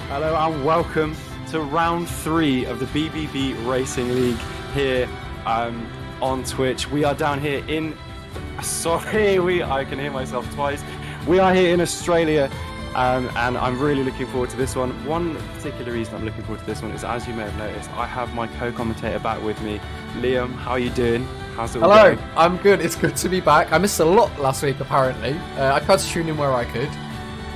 Hello and welcome to round 3 of the BBB Racing League here on Twitch. We are down here in... I can hear myself twice. We are here in Australia and I'm really looking forward to this one. One particular reason I'm looking forward to this one is, as you may have noticed, I have my co-commentator back with me. Liam, how are you doing? How's it all going? Hello, I'm good. It's good to be back. I missed a lot last week apparently. I tried to tune in where I could,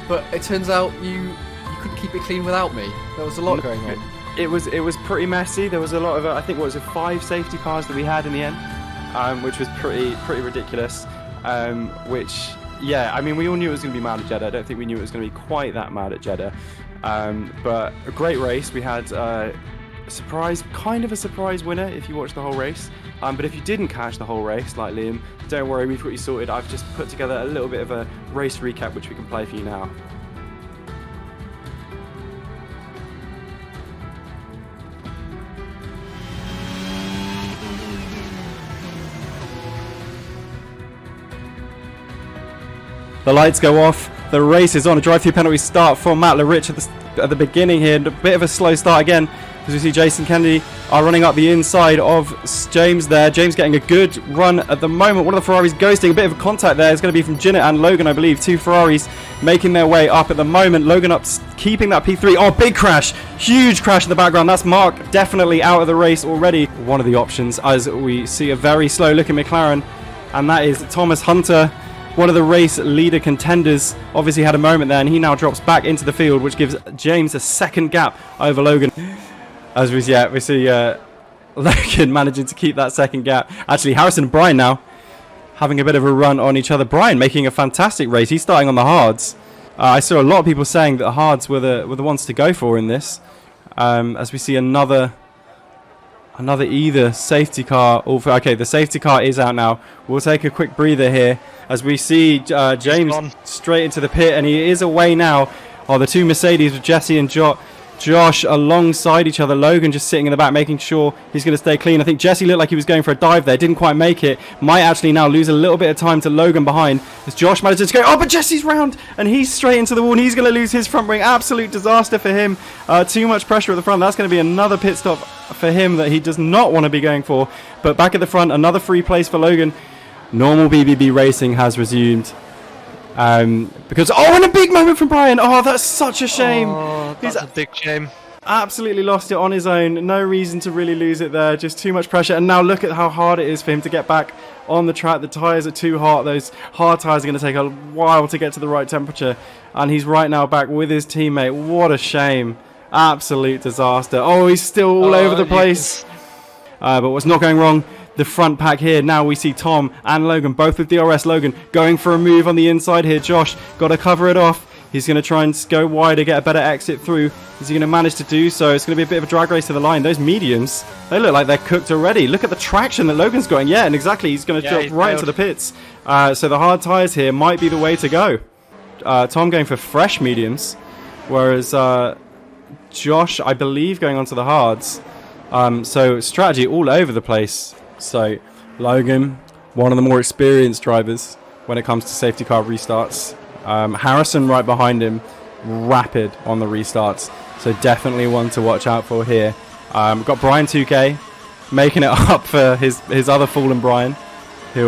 but it turns out you couldn't keep it clean without me. There was a lot going on. It was pretty messy. There was a lot of, I think, what was it, 5 safety cars that we had in the end, which was pretty ridiculous. Which, yeah, I mean, we all knew it was going to be mad at Jeddah. I don't think we knew it was going to be quite that mad at Jeddah. But a great race. We had a kind of a surprise winner if you watched the whole race. But if you didn't catch the whole race, like Liam, don't worry, we've got you sorted. I've just put together a little bit of a race recap, which we can play for you now. The lights go off, the race is on, a drive-through penalty start for Matt Laurino at the beginning here, and a bit of a slow start again, as we see Jason Kennedy are running up the inside of James there. James getting a good run at the moment. One of the Ferraris ghosting, a bit of a contact there. It's going to be from Jinnit and Logan, I believe. 2 Ferraris making their way up at the moment. Logan up, keeping that P3. Oh, big crash. Huge crash in the background. That's Mark definitely out of the race already. One of the options, as we see a very slow-looking McLaren, and that is Thomas Hunter. One of the race leader contenders obviously had a moment there, and he now drops back into the field, which gives James a second gap over Logan. As we see Logan managing to keep that second gap. Actually, Harrison and Brian now having a bit of a run on each other. Brian making a fantastic race. He's starting on the hards. I saw a lot of people saying that the hards were the ones to go for in this. As we see another either safety car or okay, the safety car is out now. We'll take a quick breather here as we see James straight into the pit, and he is away now. Oh, the 2 Mercedes with Jesse and Josh alongside each other. Logan just sitting in the back, making sure he's going to stay clean. I think Jesse looked like he was going for a dive there, didn't quite make it. Might actually now lose a little bit of time to Logan behind, as Josh manages to go. Oh, but Jesse's round, and he's straight into the wall, and he's going to lose his front wing. Absolute disaster for him. Too much pressure at the front. That's going to be another pit stop for him that he does not want to be going for. But back at the front, another free place for Logan. Normal BBB racing has resumed. Because and a big moment from Brian. Oh, that's such a shame. Oh, that's a big shame. Absolutely lost it on his own. No reason to really lose it there. Just too much pressure. And now look at how hard it is for him to get back on the track. The tyres are too hot. Those hard tyres are going to take a while to get to the right temperature. And he's right now back with his teammate. What a shame. Absolute disaster. Oh, he's still all over the place. But what's not going wrong? The front pack here. Now we see Tom and Logan, both with DRS. Logan going for a move on the inside here. Josh got to cover it off. He's going to try and go wider, get a better exit through. Is he going to manage to do so? It's going to be a bit of a drag race to the line. Those mediums, they look like they're cooked already. Look at the traction that Logan's got. Yeah, and exactly, he's going to drop right into the pits. So the hard tyres here might be the way to go. Tom going for fresh mediums, whereas Josh, I believe, going onto the hards. So strategy all over the place. So Logan, one of the more experienced drivers when it comes to safety car restarts. Harrison right behind him, rapid on the restarts. So definitely one to watch out for here. We've got Brian 2K making it up for his other fallen Brian, who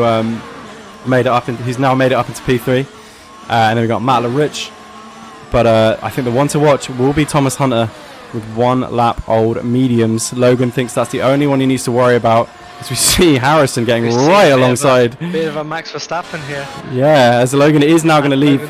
made it up. He's now made it up into P3. And then we've got Matt LaRich. But I think the one to watch will be Thomas Hunter with 1 lap old mediums. Logan thinks that's the only one he needs to worry about. As we see Harrison getting right alongside. Bit of a Max Verstappen here. Yeah, as Logan is now going to leave.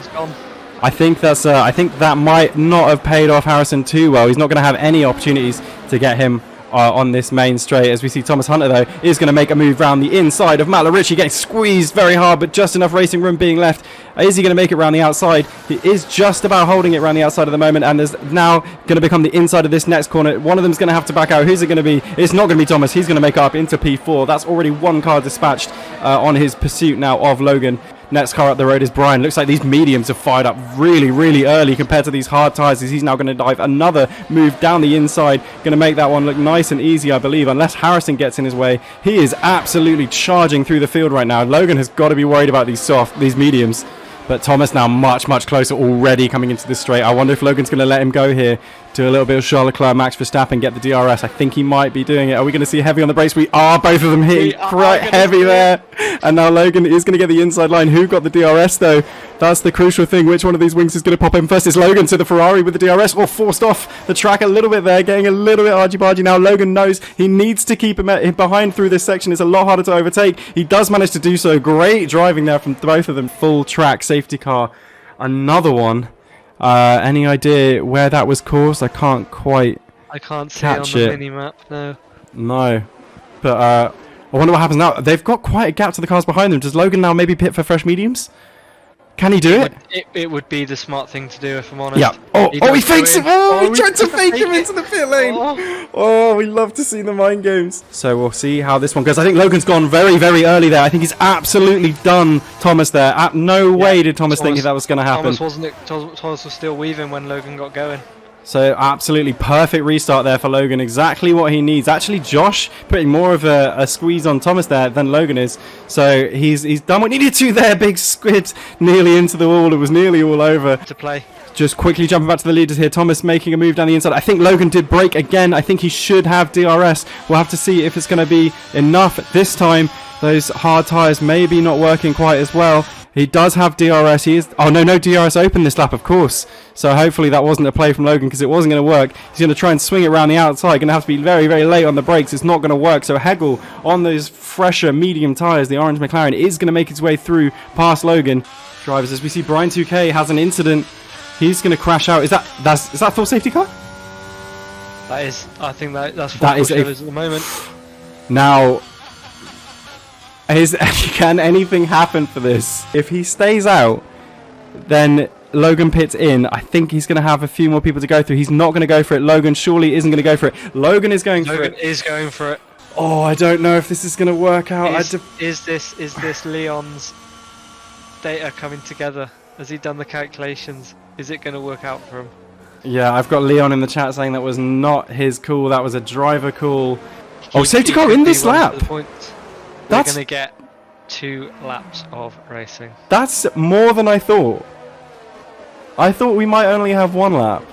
I think that might not have paid off Harrison too well. He's not going to have any opportunities to get him on this main straight. As we see Thomas Hunter though is going to make a move round the inside of Matt Laurino, getting squeezed very hard, but just enough racing room being left. Is he going to make it around the outside? He is just about holding it around the outside at the moment, and there's now going to become the inside of this next corner. One of them's going to have to back out. Who's it going to be? It's not going to be Thomas. He's going to make it up into P4. That's already 1 car dispatched on his pursuit now of Logan. Next car up the road is Brian. Looks like these mediums have fired up really, really early compared to these hard tyres, as he's now going to dive another move down the inside. Going to make that one look nice and easy, I believe, unless Harrison gets in his way. He is absolutely charging through the field right now. Logan has got to be worried about these mediums. But Thomas now much, much closer already coming into this straight. I wonder if Logan's going to let him go here. Do a little bit of Charles Leclerc, Max Verstappen, get the DRS. I think he might be doing it. Are we going to see heavy on the brakes? We are. Both of them hitting quite heavy there. And now Logan is going to get the inside line. Who got the DRS, though? That's the crucial thing. Which one of these wings is going to pop in first? It's Logan to the Ferrari with the DRS. Or forced off the track a little bit there. Getting a little bit argy-bargy now. Logan knows he needs to keep him behind through this section. It's a lot harder to overtake. He does manage to do so. Great driving there from both of them. Full track safety car. Another one. Any idea where that was caused? I can't quite catch it on the mini-map, no. No. But I wonder what happens now. They've got quite a gap to the cars behind them. Does Logan now maybe pit for fresh mediums? Can he do it? It would be the smart thing to do, if I'm honest. Yeah. He fakes it! Oh, he tried to fake him into the pit lane! Oh, we love to see the mind games. So we'll see how this one goes. I think Logan's gone very, very early there. I think he's absolutely done Thomas there. No way did Thomas think that was going to happen. Thomas was still weaving when Logan got going. So absolutely perfect restart there for Logan. Exactly what he needs. Actually, Josh putting more of a squeeze on Thomas there than Logan is. So he's done what he needed to there. Big squid nearly into the wall. It was nearly all over. To play. Just quickly jumping back to the leaders here. Thomas making a move down the inside. I think Logan did break again. I think he should have DRS. We'll have to see if it's going to be enough this time. Those hard tyres maybe not working quite as well. He does have DRS. No DRS open this lap, of course. So hopefully that wasn't a play from Logan because it wasn't going to work. He's going to try and swing it around the outside. Going to have to be very, very late on the brakes. It's not going to work. So Hegel on those fresher medium tyres, the orange McLaren, is going to make its way through past Logan. Drivers, as we see, Brian 2K has an incident. He's going to crash out. Is that full safety car? That is. I think that's full at the moment. Now, can anything happen for this? If he stays out, then Logan pits in. I think he's going to have a few more people to go through. He's not going to go for it. Logan surely isn't going to go for it. Logan is going for it. Logan is going for it. Oh, I don't know if this is going to work out. Is this Leon's data coming together? Has he done the calculations? Is it going to work out for him? Yeah, I've got Leon in the chat saying that was not his call. That was a driver call. Safety car in this lap. They're going to get 2 laps of racing. That's more than I thought. I thought we might only have 1 lap.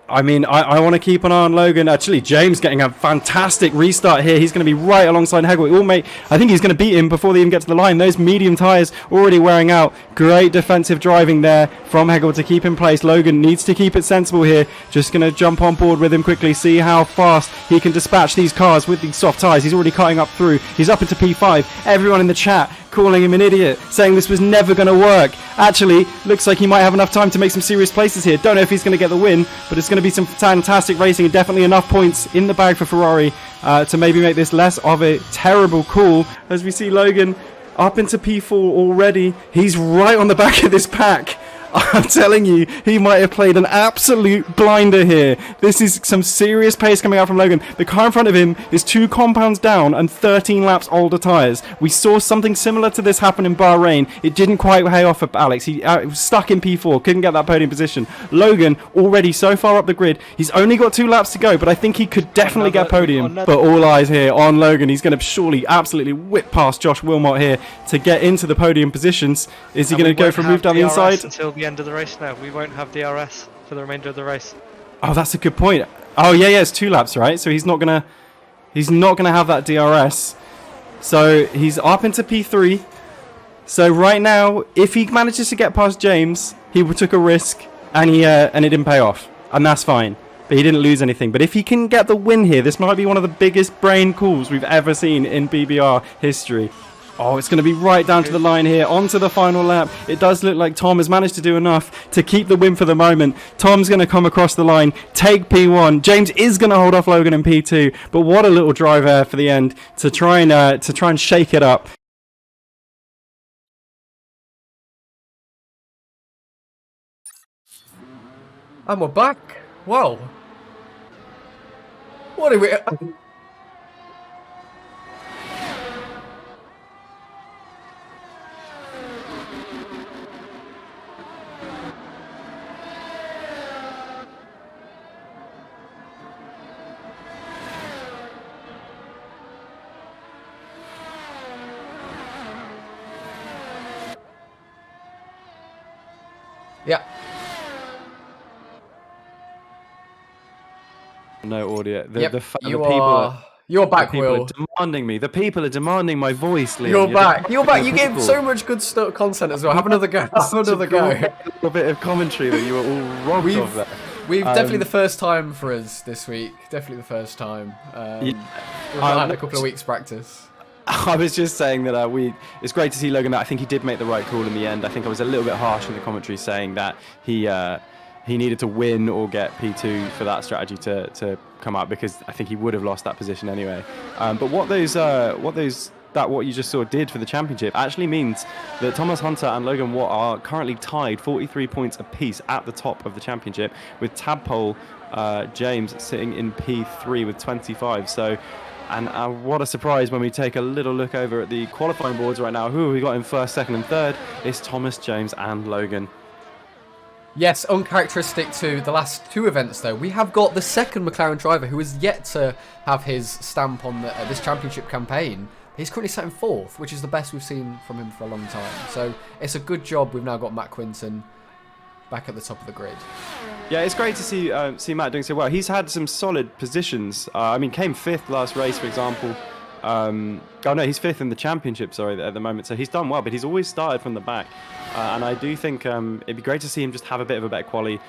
I mean, I want to keep an eye on Logan. Actually, James getting a fantastic restart here. He's going to be right alongside Hegel. I think he's going to beat him before they even get to the line. Those medium tyres already wearing out. Great defensive driving there from Hegel to keep in place. Logan needs to keep it sensible here. Just going to jump on board with him quickly. See how fast he can dispatch these cars with these soft tyres. He's already cutting up through. He's up into P5. Everyone in the chat calling him an idiot, saying this was never going to work. Actually, looks like he might have enough time to make some serious places here. Don't know if he's going to get the win, but it's going to be some fantastic racing and definitely enough points in the bag for Ferrari to maybe make this less of a terrible call. As we see Logan up into P4 already. He's right on the back of this pack. I'm telling you, he might have played an absolute blinder here. This is some serious pace coming out from Logan. The car in front of him is 2 compounds down and 13 laps older tyres. We saw something similar to this happen in Bahrain. It didn't quite pay off for Alex. He was stuck in P4, couldn't get that podium position. Logan already so far up the grid. He's only got 2 laps to go, but I think he could definitely get podium. But all eyes here on Logan. He's going to surely absolutely whip past Josh Wilmot here to get into the podium positions. Is he going to go for a move down the inside? Until the end of the race now. We won't have DRS for the remainder of the race. Oh, that's a good point. Oh, yeah, it's 2 laps, right? So he's not gonna have that DRS. So he's up into P3. So right now, if he manages to get past James, he took a risk and it didn't pay off, and that's fine. But he didn't lose anything. But if he can get the win here, this might be one of the biggest brain calls we've ever seen in BBR history. Oh, it's going to be right down to the line here, onto the final lap. It does look like Tom has managed to do enough to keep the win for the moment. Tom's going to come across the line, take P1. James is going to hold off Logan in P2, but what a little drive there for the end to try and shake it up. And we're back. Wow. What are we? Yeah. No audio. Yep, The you people are. You're back, the people Will. are demanding me. The people are demanding my voice, Liam. You're back. You're back. You demanding gave the so people. much good content as well. Have another go. Have another go. A little bit of commentary that you were all robbed of there. We've definitely the first time for us this week. Definitely the first time. We've not had a couple of weeks practice. I was just saying that it's great to see Logan. I think he did make the right call in the end. I think I was a little bit harsh in the commentary saying that he needed to win or get P2 for that strategy to come out, because I think he would have lost that position anyway. But what you just saw did for the championship actually means that Thomas Hunter and Logan Watt are currently tied 43 points apiece at the top of the championship, with Tadpole James sitting in P3 with 25. So, and what a surprise when we take a little look over at the qualifying boards right now. Who have we got in first, second and third? It's Thomas, James and Logan. Yes, uncharacteristic to the last two events, though. We have got the second McLaren driver who is yet to have his stamp on this championship campaign. He's currently sat in fourth, which is the best we've seen from him for a long time. So it's a good job we've now got Matt Quinton back at the top of the grid. Yeah, it's great to see Matt doing so well. He's had some solid positions. Came fifth last race, for example. He's fifth in the championship, at the moment. So he's done well, but he's always started from the back. And I do think it'd be great to see him just have a bit of a better quali,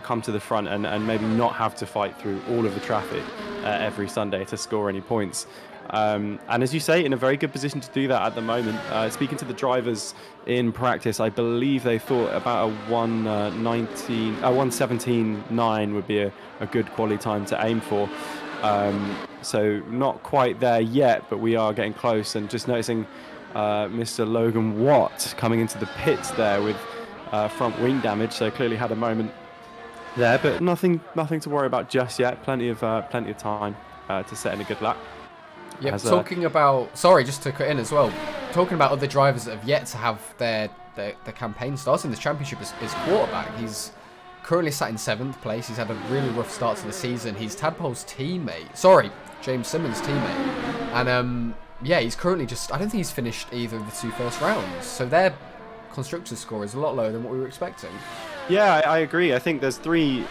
come to the front and maybe not have to fight through all of the traffic every Sunday to score any points. And as you say, in a very good position to do that at the moment. Speaking to the drivers in practice, I believe they thought about a 1:17.9 would be a good quali time to aim for. So not quite there yet, but we are getting close. And just noticing Mr. Logan Watt coming into the pits there with front wing damage, so clearly had a moment there, but nothing to worry about just yet. Plenty of time to set in a good lap. Yeah, talking about, sorry, just to cut in as well, talking about other drivers that have yet to have their campaign starts in this championship is quarterback. He's currently sat in 7th place. He's had a really rough start to the season. He's Tadpole's James Simmons' teammate. And he's currently I don't think he's finished either of the two first rounds. So their constructors score is a lot lower than what we were expecting. Yeah, I agree. I think there's three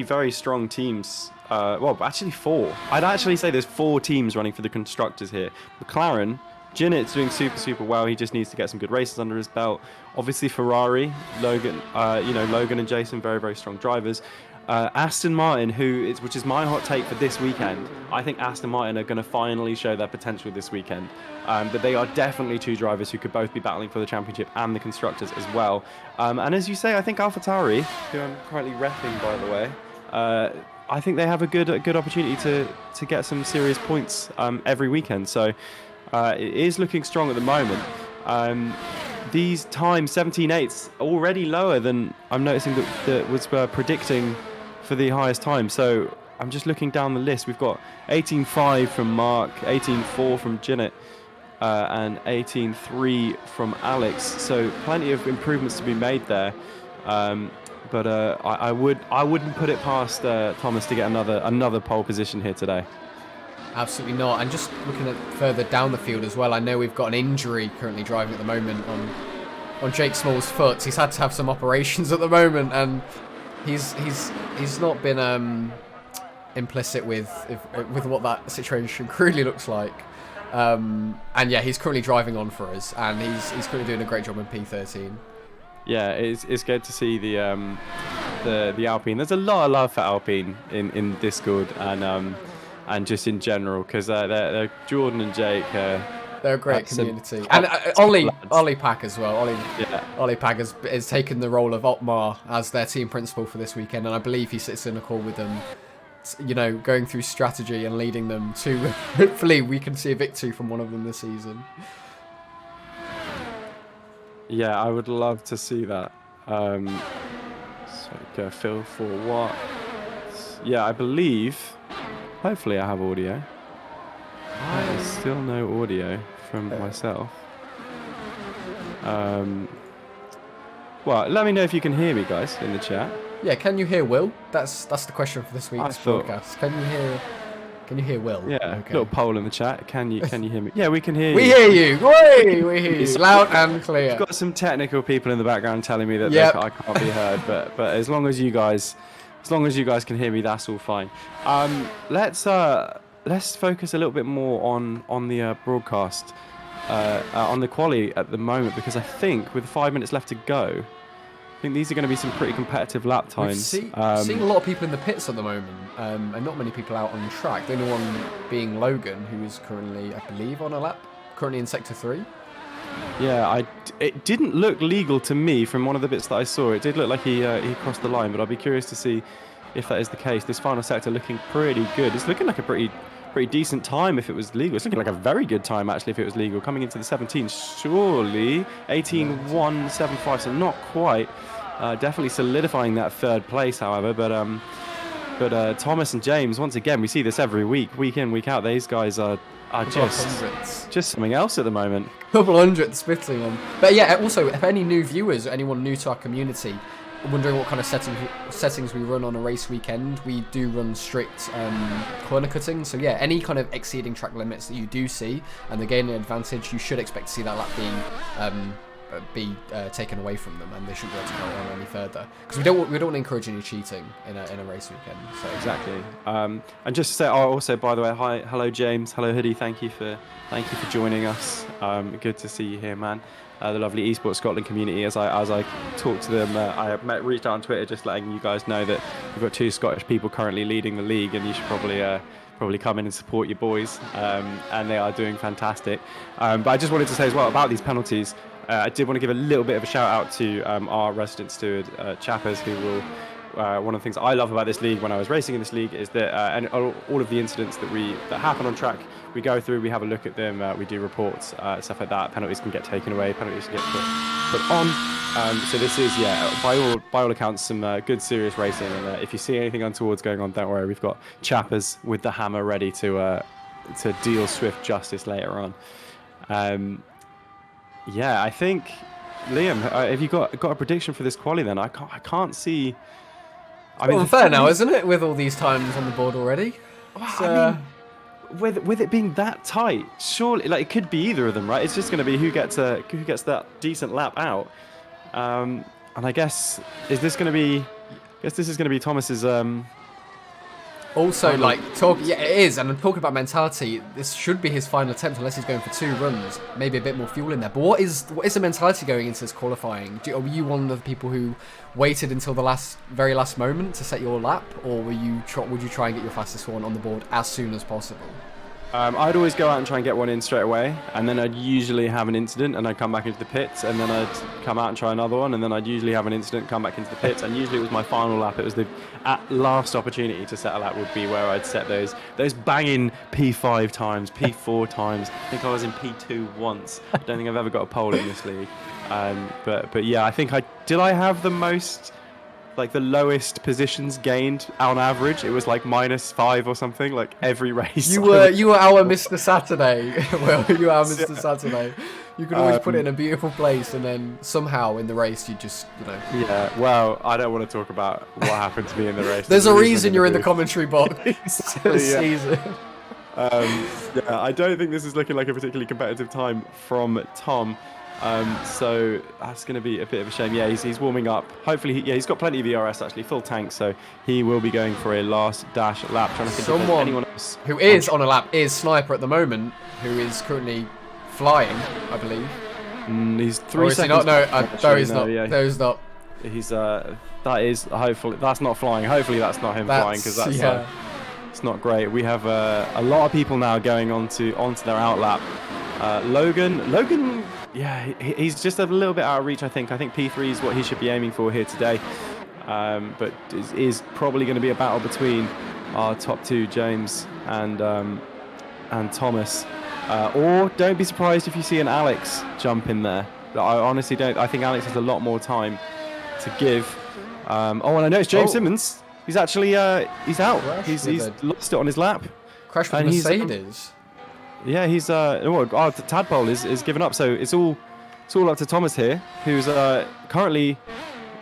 very strong teams. Actually 4. I'd actually say there's 4 teams running for the constructors here. McLaren, Ginnett's doing super well. He just needs to get some good races under his belt. Obviously Ferrari, Logan and Jason, very, very strong drivers. Aston Martin, which is my hot take for this weekend. I think Aston Martin are going to finally show their potential this weekend. But they are definitely 2 drivers who could both be battling for the championship and the constructors as well. And as you say, I think AlphaTauri, who I'm currently repping, by the way, I think they have a good opportunity to get some serious points every weekend. So it is looking strong at the moment. These times 17.8's already lower than I'm noticing that was predicting for the highest time. So I'm just looking down the list. We've got 18.5 from Mark, 18.4 from Ginett, and 18.3 from Alex. So plenty of improvements to be made there. But I wouldn't put it past Thomas to get another pole position here today. Absolutely not. And just looking at further down the field as well, I know we've got an injury currently driving at the moment on Jake Small's foot. He's had to have some operations at the moment, and he's not been implicit with what that situation really looks like. And yeah, he's currently driving on for us, and he's currently doing a great job in P13. Yeah, it's good to see the Alpine. There's a lot of love for Alpine in Discord and just in general, because they're Jordan and Jake. They're a great community, and Ollie Pack as well. Ollie Pack has taken the role of Otmar as their team principal for this weekend, and I believe he sits in a call with them, going through strategy and leading them to. Hopefully, we can see a victory from one of them this season. Yeah, I would love to see that. So go Phil for what? Yeah, I believe. Hopefully, I have audio. There's still no audio from myself. Well, let me know if you can hear me, guys, in the chat. Yeah, can you hear Will? That's the question for this week's broadcast. Can you hear Will? Yeah, okay. Little poll in the chat. Can you hear me? Yeah, we can hear you. We hear you. We hear you. Loud and clear. We've got some technical people in the background telling me that I can't be heard, but as long as you guys As long as you guys can hear me, that's all fine. Let's focus a little bit more on the broadcast, on the quali at the moment, because I think with 5 minutes left to go, I think these are going to be some pretty competitive lap times. We've seen a lot of people in the pits at the moment, and not many people out on track. The only one being Logan, who is currently, I believe, on a lap, currently in Sector 3. Yeah, it didn't look legal to me from one of the bits that I saw. It did look like he crossed the line, but I'll be curious to see if that is the case. This final sector looking pretty good. It's looking like a pretty decent time if it was legal. It's looking like a very good time actually if it was legal. Coming into the 17, surely 18.175, so not quite. Definitely solidifying that third place, however. But Thomas and James, once again, we see this every week in, week out. These guys are just something else at the moment. Couple hundred spitting on. But yeah, also, if any new viewers, anyone new to our community, wondering what kind of settings we run on a race weekend, we do run strict corner cutting. So yeah, any kind of exceeding track limits that you do see and they're gaining an advantage, you should expect to see that lap be taken away from them, and they shouldn't be able to carry on any further, because we don't want to encourage any cheating in a race weekend. So exactly. And just to say, also by the way, hello James, hello Hoodie, thank you for joining us. Good to see you here, man. The lovely Esports Scotland community. As I talked to them, I reached out on Twitter just letting you guys know that we've got 2 Scottish people currently leading the league, and you should probably come in and support your boys, and they are doing fantastic. But I just wanted to say as well about these penalties. I did want to give a little bit of a shout out to our resident steward, Chappers, who will. One of the things I love about this league when I was racing in this league is that and all of the incidents that happen on track, we go through, we have a look at them, we do reports, stuff like that. Penalties can get taken away, penalties can get put on. So this is, by all accounts, some good serious racing. And if you see anything untowards going on, don't worry, we've got Chappers with the hammer ready to deal swift justice later on. Yeah, I think, Liam, have you got a prediction for this quali then? I can't see. I mean, unfair now, isn't it? With all these times on the board already. I mean, with it being that tight, surely, like, it could be either of them, right? It's just going to be who gets that decent lap out. And I guess this is going to be Thomas's. Also, it is, and I'm talking about mentality. This should be his final attempt, unless he's going for 2 runs, maybe a bit more fuel in there. But what is the mentality going into this qualifying? Are you one of the people who waited until the very last moment to set your lap, or would you try and get your fastest one on the board as soon as possible? I'd always go out and try and get one in straight away, and then I'd usually have an incident, and I'd come back into the pits, and then I'd come out and try another one, and then I'd usually have an incident, come back into the pits, and usually it was my final lap. It was the last opportunity to set a lap would be where I'd set those banging P5 times, P4 times. I think I was in P2 once. I don't think I've ever got a pole in this league. But yeah, I think I have the most, like, the lowest positions gained on average. It was like -5 or something, like every race. You were our Mr. Saturday. Well, you were our Mr. Saturday. You could always put it in a beautiful place, and then somehow in the race you just, Yeah, well, I don't want to talk about what happened to me in the race. There's a reason you're in the commentary box this season. Yeah, I don't think this is looking like a particularly competitive time from Tom. So that's going to be a bit of a shame. Yeah, he's warming up. Hopefully, he's got plenty of ERS actually, full tank, so he will be going for a last dash lap. Trying to think if there's anyone else who is on a lap is Sniper at the moment, who is currently flying, I believe. He's 3 seconds. No, he's not. Yeah. No, he's not. He's that is hopefully that's not flying. Hopefully that's not him flying, because that's it's not great. We have a lot of people now going onto their outlap. Logan. Yeah, he's just a little bit out of reach, I think. I think P3 is what he should be aiming for here today. But is probably going to be a battle between our top 2, James and Thomas. Or don't be surprised if you see an Alex jump in there. I honestly don't. I think Alex has a lot more time to give. And I know it's James Simmons. He's actually he's out. He's lost it on his lap. Crashed with Mercedes. Yeah, he's Tadpole is given up, so it's all up to Thomas here, who's currently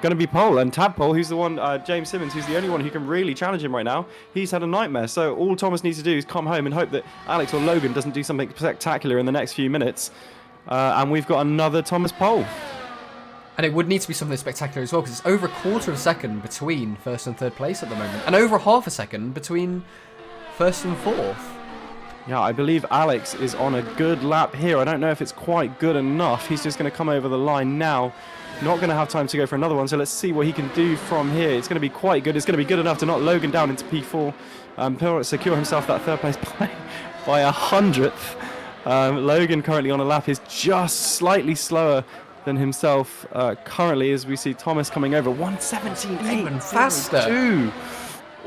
going to be pole, and Tadpole, who's the one, James Simmons, who's the only one who can really challenge him right now. He's had a nightmare, so all Thomas needs to do is come home and hope that Alex or Logan doesn't do something spectacular in the next few minutes, and we've got another Thomas pole. And it would need to be something spectacular as well, because it's over a quarter of a second between first and third place at the moment, and over half a second between first and fourth. Yeah, I believe Alex is on a good lap here. I don't know if it's quite good enough. He's just going to come over the line now. Not going to have time to go for another one, so let's see what he can do from here. It's going to be quite good. It's going to be good enough to knock Logan down into P4, secure himself that third place by 100th. Logan currently on a lap is just slightly slower than himself currently, as we see Thomas coming over 1:17.8, even faster.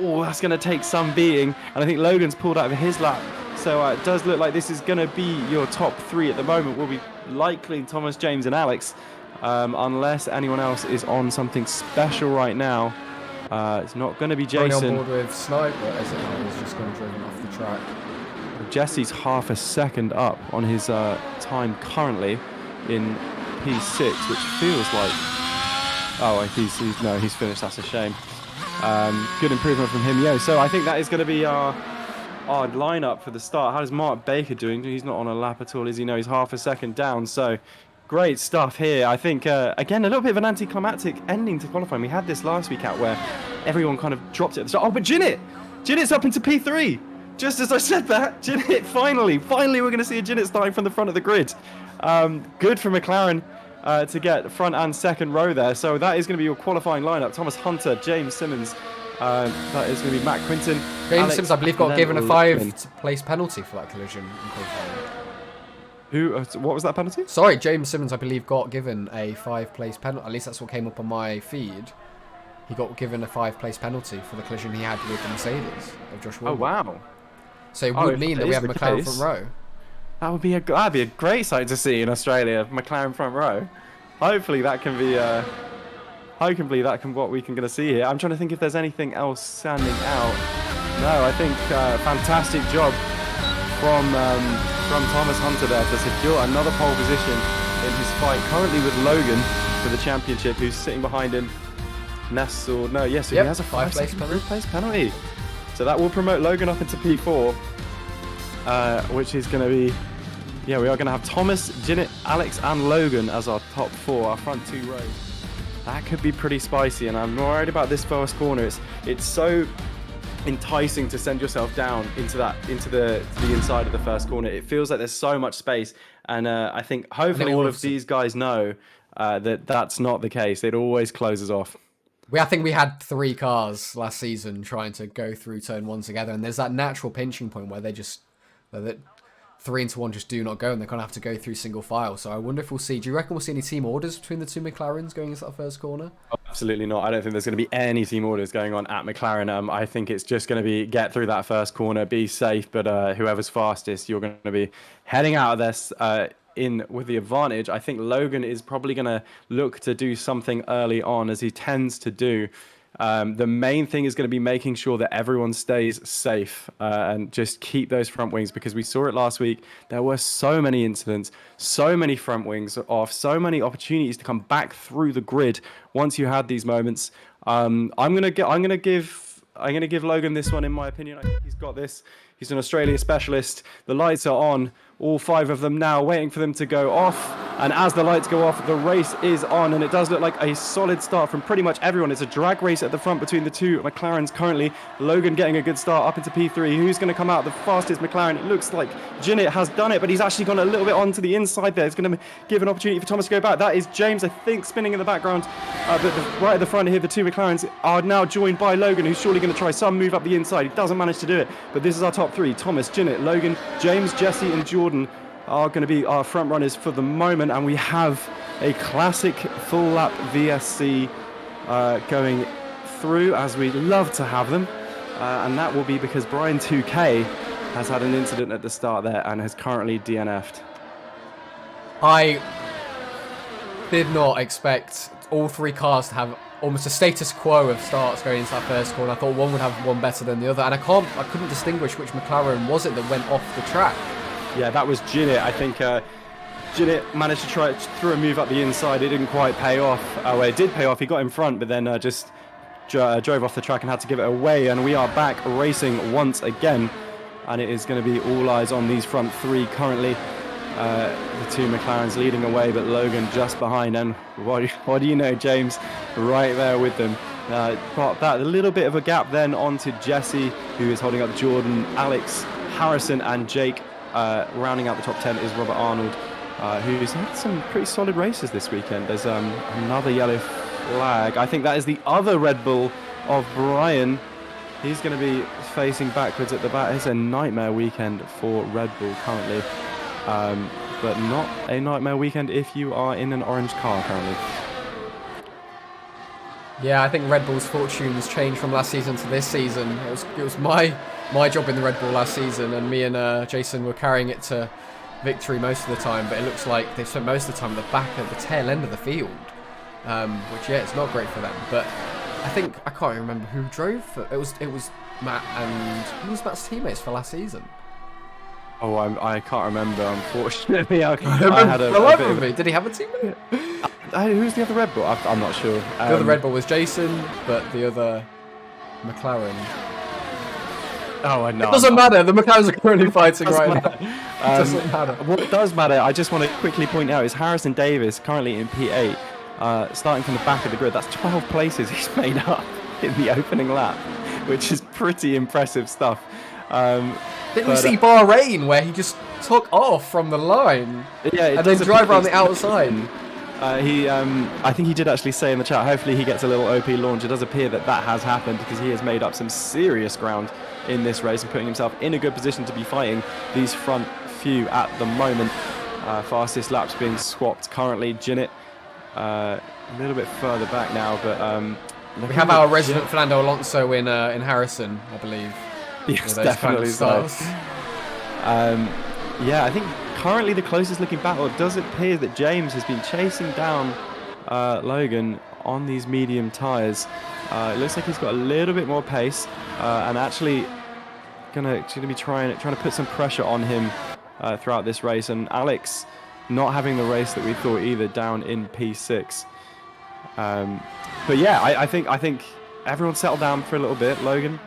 Oh, that's going to take some beating, and I think Logan's pulled out of his lap. So it does look like this is going to be your top three at the moment. Will be likely Thomas, James, and Alex, unless anyone else is on something special right now. It's not going to be Jason. On board with Snipe, or is it not? He's just going to driven off the track. Jesse's half a second up on his time currently in P6, which feels like... Oh, he's finished. That's a shame. Good improvement from him, yo. So I think that is going to be our lineup for the start. How is Mark Baker doing? He's not on a lap at all, is he? No, he's half a second down. So great stuff here. I think, again, a little bit of an anticlimactic ending to qualifying. We had this last week out where everyone kind of dropped it at the start. Oh, but Jinnit's up into P3. Just as I said that, Jinnit, finally we're going to see a Jinnit starting from the front of the grid. Good for McLaren to get front and second row there. So that is going to be your qualifying lineup. Thomas Hunter, James Simmons, that is going to be Matt Quinton. James Simmons, I believe, got given a 5-place penalty for that collision in qualifying. What was that penalty? Sorry, James Simmons, I believe, got given a 5-place penalty. At least that's what came up on my feed. He got given a 5-place penalty for the collision he had with the Mercedes of Josh Wilmot. Oh, wow. So it would mean that we have McLaren front row. That'd be a great sight to see in Australia, McLaren front row. Hopefully that can be what we can gonna see here. I'm trying to think if there's anything else standing out. No, I think fantastic job from Thomas Hunter there to secure another pole position in his fight currently with Logan for the championship, who's sitting behind him. He has a 5-place penalty. So that will promote Logan up into P4, which is going to be, we are going to have Thomas, Jinnit, Alex, and Logan as our top four, our front two rows. That could be pretty spicy, and I'm worried about this first corner. It's so enticing to send yourself down into the inside of the first corner. It feels like there's so much space, and I think hopefully all of these guys know that that's not the case. It always closes off. I think we had 3 cars last season trying to go through turn 1 together, and there's that natural pinching point where that 3 into 1 just do not go, and they kind of have to go through single file. So I wonder if do you reckon we'll see any team orders between the 2 McLarens going into that first corner? Oh, absolutely not. I don't think there's going to be any team orders going on at McLaren. I think it's just going to be get through that first corner, be safe, but whoever's fastest, you're going to be heading out of this in with the advantage. I think Logan is probably going to look to do something early on, as he tends to do. The main thing is going to be making sure that everyone stays safe and just keep those front wings, because we saw it last week. There were so many incidents, so many front wings off, so many opportunities to come back through the grid once you had these moments. I'm going to give Logan this one, in my opinion. I think he's got this. He's an Australia specialist. The lights are on. All 5 of them now waiting for them to go off. And as the lights go off, the race is on. And it does look like a solid start from pretty much everyone. It's a drag race at the front between the 2 McLarens currently. Logan getting a good start up into P3. Who's going to come out the fastest McLaren? It looks like Jinnit has done it, but he's actually gone a little bit onto the inside there. It's going to give an opportunity for Thomas to go back. That is James, I think, spinning in the background. But right at the front here, the 2 McLarens are now joined by Logan, who's surely going to try some move up the inside. He doesn't manage to do it. But this is our top 3. Thomas, Jinnit, Logan, James, Jesse, and Jordan are going to be our front runners for the moment, and we have a classic full lap VSC going through, as we love to have them, and that will be because Brian 2K has had an incident at the start there and has currently DNF'd. I did not expect all 3 cars to have almost a status quo of starts going into that first corner. I thought one would have one better than the other, and I couldn't distinguish which McLaren was it that went off the track. Yeah, that was Jinnit. I think Jinnit managed to try through a move up the inside. It didn't quite pay off. Well, it did pay off. He got in front, but then just drove off the track and had to give it away. And we are back racing once again. And it is going to be all eyes on these front 3 currently. The two McLarens leading away, but Logan just behind. And what do you know, James right there with them. Got that a little bit of a gap then onto Jesse, who is holding up Jordan, Alex, Harrison, and Jake. Rounding out the top 10 is Robert Arnold, who's had some pretty solid races this weekend. There's another yellow flag. I think that is the other Red Bull of Brian. He's going to be facing backwards at the back. It's a nightmare weekend for Red Bull currently, but not a nightmare weekend if you are in an orange car currently. Yeah, I think Red Bull's fortunes changed from last season to this season. It was my job in the Red Bull last season, and me and Jason were carrying it to victory most of the time. But it looks like they spent most of the time at the back of the tail end of the field, which it's not great for them. But I can't remember who drove. It was Matt, and who was Matt's teammates for last season? Oh, I can't remember, unfortunately. I had a bit of me. Did he have a teammate? Who's the other Red Bull? I'm not sure. The other Red Bull was Jason, but the other McLaren. Oh, I know. It doesn't matter. The McLarens are currently fighting right now. It doesn't matter. What does matter, I just want to quickly point out, is Harrison Davis currently in P8, starting from the back of the grid. That's 12 places he's made up in the opening lap, which is pretty impressive stuff. Didn't we see Bahrain where he just took off from the line and then drive around the outside? I think he did actually say in the chat, hopefully he gets a little OP launch. It does appear that has happened, because he has made up some serious ground in this race and putting himself in a good position to be fighting these front few at the moment. Fastest laps being swapped currently. Ginett a little bit further back now, but we have our resident Fernando Alonso in Harrison, I believe. Yes, definitely so. Yeah, I think currently the closest looking battle, it does appear that James has been chasing down Logan on these medium tyres. It looks like he's got a little bit more pace, and actually gonna be trying to put some pressure on him throughout this race. And Alex not having the race that we thought either, down in P6. But yeah, I think everyone settled down for a little bit. Logan,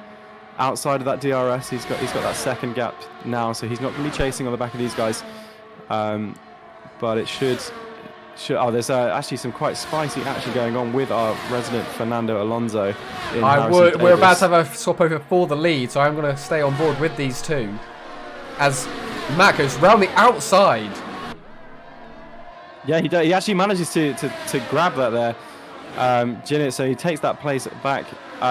outside of that DRS, he's got that second gap now, so he's not going to be chasing on the back of these guys. But it should. Oh, there's actually some quite spicy action going on with our resident Fernando Alonso. We're about to have a swap over for the lead, so I'm going to stay on board with these two as Matt goes round the outside. Yeah, he actually manages to grab that there, Ginett. So he takes that place back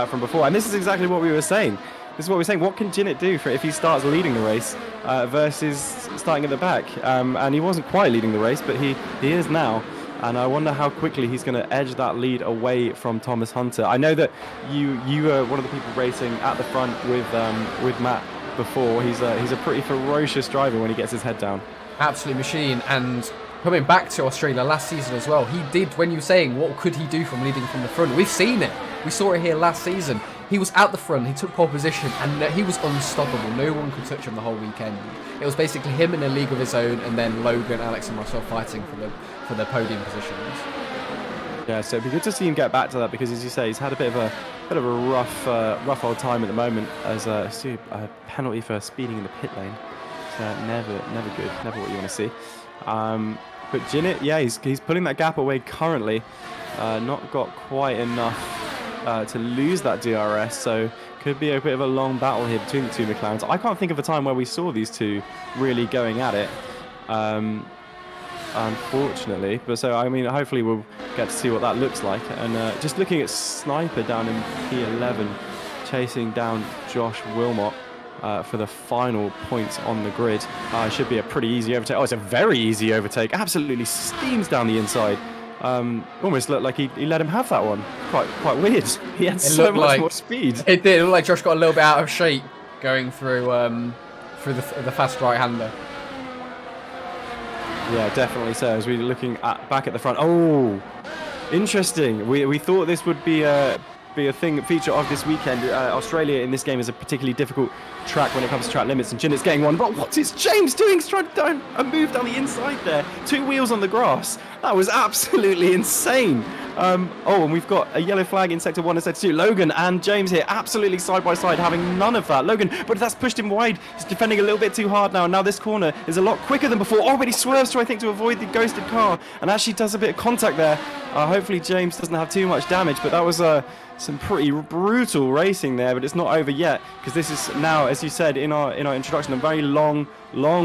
from before, and this is exactly what we were saying. What can Ginett do if he starts leading the race versus starting at the back? And he wasn't quite leading the race, but he is now. And I wonder how quickly he's going to edge that lead away from Thomas Hunter. I know that you were one of the people racing at the front with Matt before. He's a pretty ferocious driver when he gets his head down. Absolute machine. And coming back to Australia last season as well, he did, when you were saying what could he do from leading from the front, we've seen it. We saw it here last season. He was out the front, he took pole position, and he was unstoppable. No one could touch him the whole weekend. It was basically him in a league of his own, and then Logan, Alex, and myself fighting for the podium positions. Yeah, so it'd be good to see him get back to that, because as you say, he's had a bit of a rough old time at the moment, as a penalty for speeding in the pit lane. So never good, never what you want to see. But Ginett, yeah, he's pulling that gap away currently. Not got quite enough to lose that DRS, so could be a bit of a long battle here between the two McLarens. I can't think of a time where we saw these two really going at it, unfortunately. But so, I mean, hopefully we'll get to see what that looks like. And just looking at Sniper down in P11, chasing down Josh Wilmot for the final points on the grid. Should be a pretty easy overtake. Oh, it's a very easy overtake. Absolutely steams down the inside. Almost looked like he let him have that one. Quite weird. He had so much more speed. It did. It looked like Josh got a little bit out of shape going through the fast right-hander. Yeah, definitely so. As we're looking back at the front. Oh, interesting. We thought this would be be a feature of this weekend. Australia in this game is a particularly difficult track when it comes to track limits, and Jinnett's getting one. But what is James doing? He's trying to move down the inside there. 2 wheels on the grass. That was absolutely insane. And we've got a yellow flag in Sector 1 and Sector 2. Logan and James here, absolutely side by side, having none of that. Logan, but that's pushed him wide. He's defending a little bit too hard now. And now this corner is a lot quicker than before. Oh, but he swerves to, I think, to avoid the ghosted car, and actually does a bit of contact there. Hopefully James doesn't have too much damage, but that was some pretty brutal racing there. But it's not over yet, because this is now, as you said in our introduction, a very long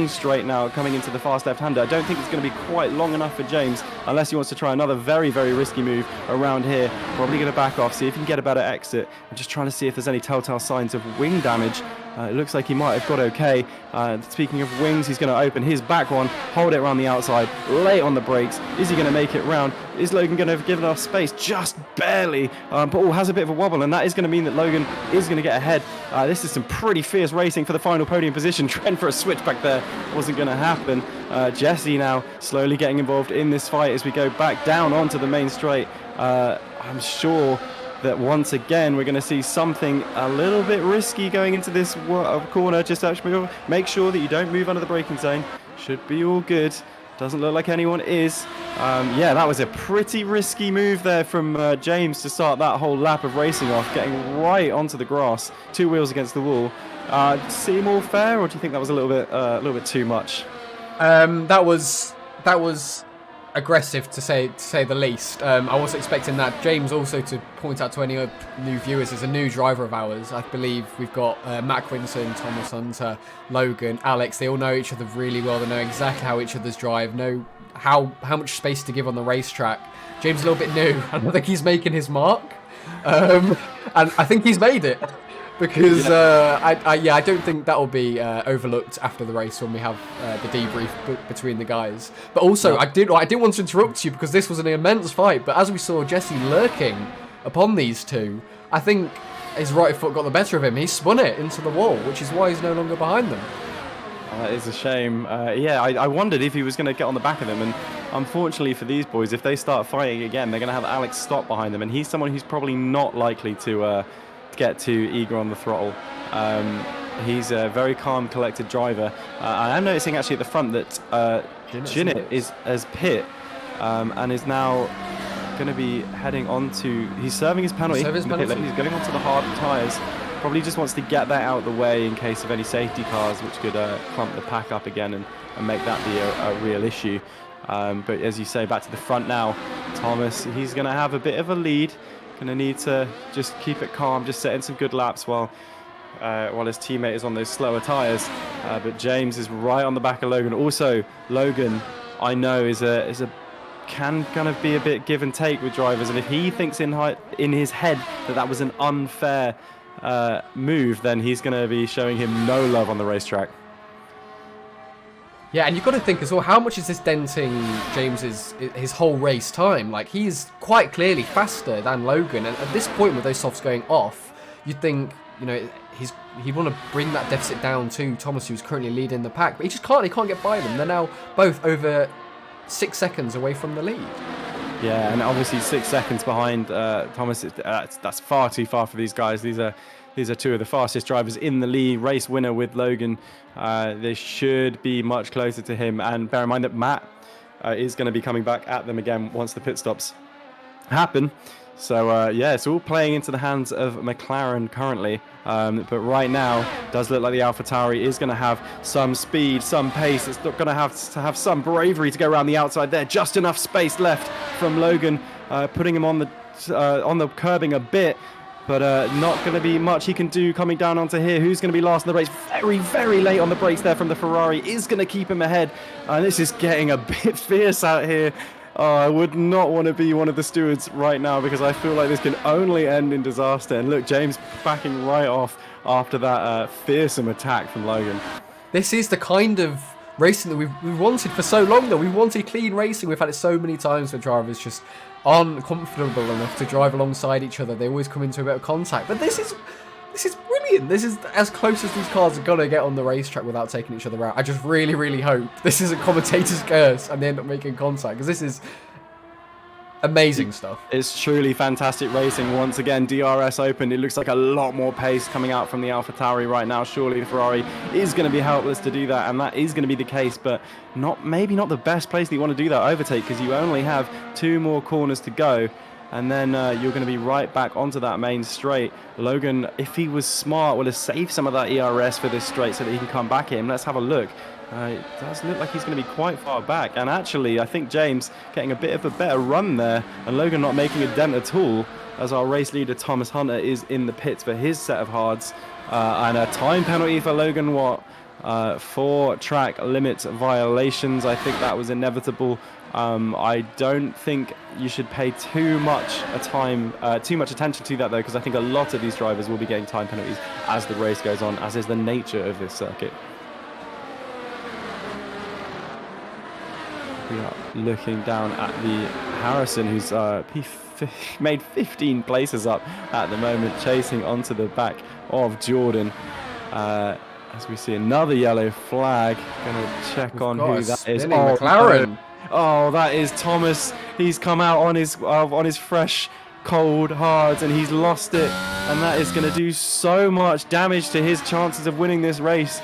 straight now coming into the fast left-hander. I don't think it's going to be quite long enough for James, unless he wants to try another very, very risky move around here. Probably going to back off, see if he can get a better exit. I'm just trying to see if there's any telltale signs of wing damage. It looks like he might have got okay. Speaking of wings, he's going to open his back one, hold it around the outside, lay on the brakes. Is he going to make it round? Is Logan going to have given enough space? Just barely. But has a bit of a wobble, and that is going to mean that Logan is going to get ahead. This is some pretty fierce racing for the final podium position. Trent for a switchback there wasn't going to happen. Jesse now slowly getting involved in this fight as we go back down onto the main straight. I'm sure that once again we're going to see something a little bit risky going into this corner. Just actually make sure that you don't move under the braking zone. Should be all good. Doesn't look like anyone is. Yeah, that was a pretty risky move there from James to start that whole lap of racing off, getting right onto the grass, 2 wheels against the wall. Seem all fair, or do you think that was a little bit too much? That was aggressive to say the least. I was expecting that. James, also to point out to any new viewers, is a new driver of ours. I believe we've got Matt Quinton, Thomas Hunter, Logan, Alex. They all know each other really well. They know exactly how each other's drive, know how much space to give on the racetrack. James is a little bit new. I don't think he's making his mark, and I think he's made it. Because I don't think that will be overlooked after the race when we have the debrief between the guys. But also, I didn't want to interrupt you because this was an immense fight. But as we saw Jesse lurking upon these two, I think his right foot got the better of him. He spun it into the wall, which is why he's no longer behind them. That is a shame. I wondered if he was going to get on the back of them, and unfortunately for these boys, if they start fighting again, they're going to have Alex stop behind them, and he's someone who's probably not likely to get too eager on the throttle. He's a very calm, collected driver. I am noticing actually at the front that Jinnett as pit and is now going to be heading on to... He's serving his penalty. He's going on to the hard tyres. Probably just wants to get that out of the way in case of any safety cars, which could clump the pack up again and make that be a real issue. But as you say, back to the front now. Thomas, he's going to have a bit of a lead. Going to need to just keep it calm, just setting some good laps while his teammate is on those slower tyres. But James is right on the back of Logan. Also, Logan, I know, can kind of be a bit give and take with drivers, and if he thinks in his head that was an unfair move, then he's going to be showing him no love on the racetrack. Yeah, and you've got to think as well, how much is this denting James's his whole race time? Like, he's quite clearly faster than Logan, and at this point with those softs going off, you'd think, he'd want to bring that deficit down to Thomas, who's currently leading the pack, but he just can't. He can't get by them. They're now both over 6 seconds away from the lead. Yeah, and obviously 6 seconds behind Thomas. That's far too far for these guys. These are two of the fastest drivers in the league. Race winner with Logan. They should be much closer to him. And bear in mind that Matt is going to be coming back at them again once the pit stops happen. So, it's all playing into the hands of McLaren currently. But right now, it does look like the AlphaTauri is going to have some speed, some pace. It's going to have some bravery to go around the outside there. Just enough space left from Logan, putting him on the curbing a bit. But not going to be much he can do coming down onto here. Who's going to be last in the race? Very, very late on the brakes there from the Ferrari. Is going to keep him ahead. And this is getting a bit fierce out here. I would not want to be one of the stewards right now, because I feel like this can only end in disaster. And look, James backing right off after that fearsome attack from Logan. This is the kind of racing that we've wanted for so long, though. We wanted clean racing. We've had it so many times where drivers just aren't comfortable enough to drive alongside each other. They always come into a bit of contact. But this is brilliant. This is as close as these cars are going to get on the racetrack without taking each other out. I just really, really hope this is a commentator's curse and they end up making contact, because this is Amazing stuff. It's truly fantastic racing. Once again, DRS opened. It looks like a lot more pace coming out from the AlphaTauri right now. Surely the Ferrari is going to be helpless to do that, and that is going to be the case, but maybe not the best place that you want to do that overtake, because you only have 2 more corners to go, and then you're going to be right back onto that main straight. Logan, if he was smart, would have saved some of that ERS for this straight so that he can come back in. Let's have a look. It does look like he's going to be quite far back, and actually I think James getting a bit of a better run there, and Logan not making a dent at all, as our race leader Thomas Hunter is in the pits for his set of hards, and a time penalty for Logan Watt for track limit violations. I think that was inevitable. I don't think you should pay too much attention to that though, because I think a lot of these drivers will be getting time penalties as the race goes on, as is the nature of this circuit. We are looking down at the Harrison, who's made 15 places up at the moment, chasing onto the back of Jordan. As we see another yellow flag, going to check on who that is. McLaren. Oh, that is Thomas. He's come out on his fresh, cold hards, and he's lost it, and that is going to do so much damage to his chances of winning this race.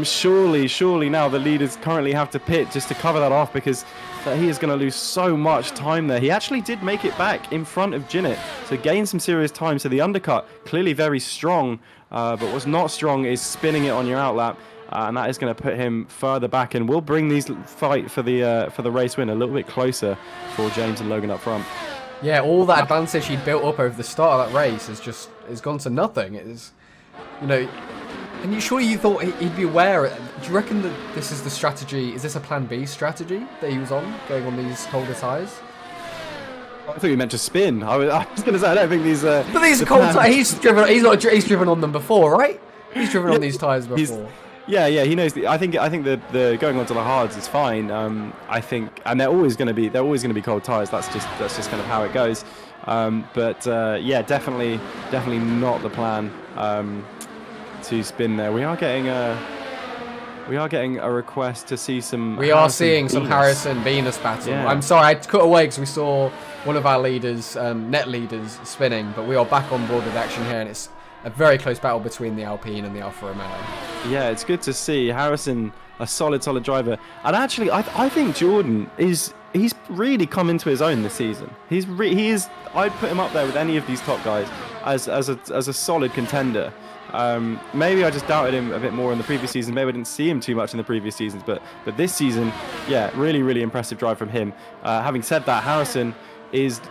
Surely now the leaders currently have to pit just to cover that off, because he is going to lose so much time there. He actually did make it back in front of Jinnit, so gained some serious time. So the undercut, clearly very strong, but what's not strong is spinning it on your outlap, and that is going to put him further back, and will bring these fight for the race win a little bit closer for James and Logan up front. Yeah, all that advantage he'd built up over the start of that race has gone to nothing. It is, and you thought he'd be aware. Do you reckon that this is the strategy? Is this a Plan B strategy that he was on, going on these colder tyres? I thought you meant to spin. I was going to say I don't think these. But these cold tyres. He's driven on them before, right? He's driven on these tyres before. Yeah, he knows. I think the going onto the hards is fine. I think, and they're always going to be cold tyres. That's just kind of how it goes. Yeah, definitely not the plan to spin there. We are getting a request to see some. We are seeing some Harrison Venus battle. Yeah. I'm sorry, I cut away because we saw one of our leaders, net leaders, spinning, but we are back on board with action here, and it's a very close battle between the Alpine and the Alfa Romeo. Yeah, it's good to see Harrison, a solid driver, and actually, I think Jordan he's really come into his own this season. He is. I'd put him up there with any of these top guys as a solid contender. Maybe I just doubted him a bit more in the previous season. Maybe I didn't see him too much in the previous seasons, but this season, yeah, really impressive drive from him. Having said that, Harrison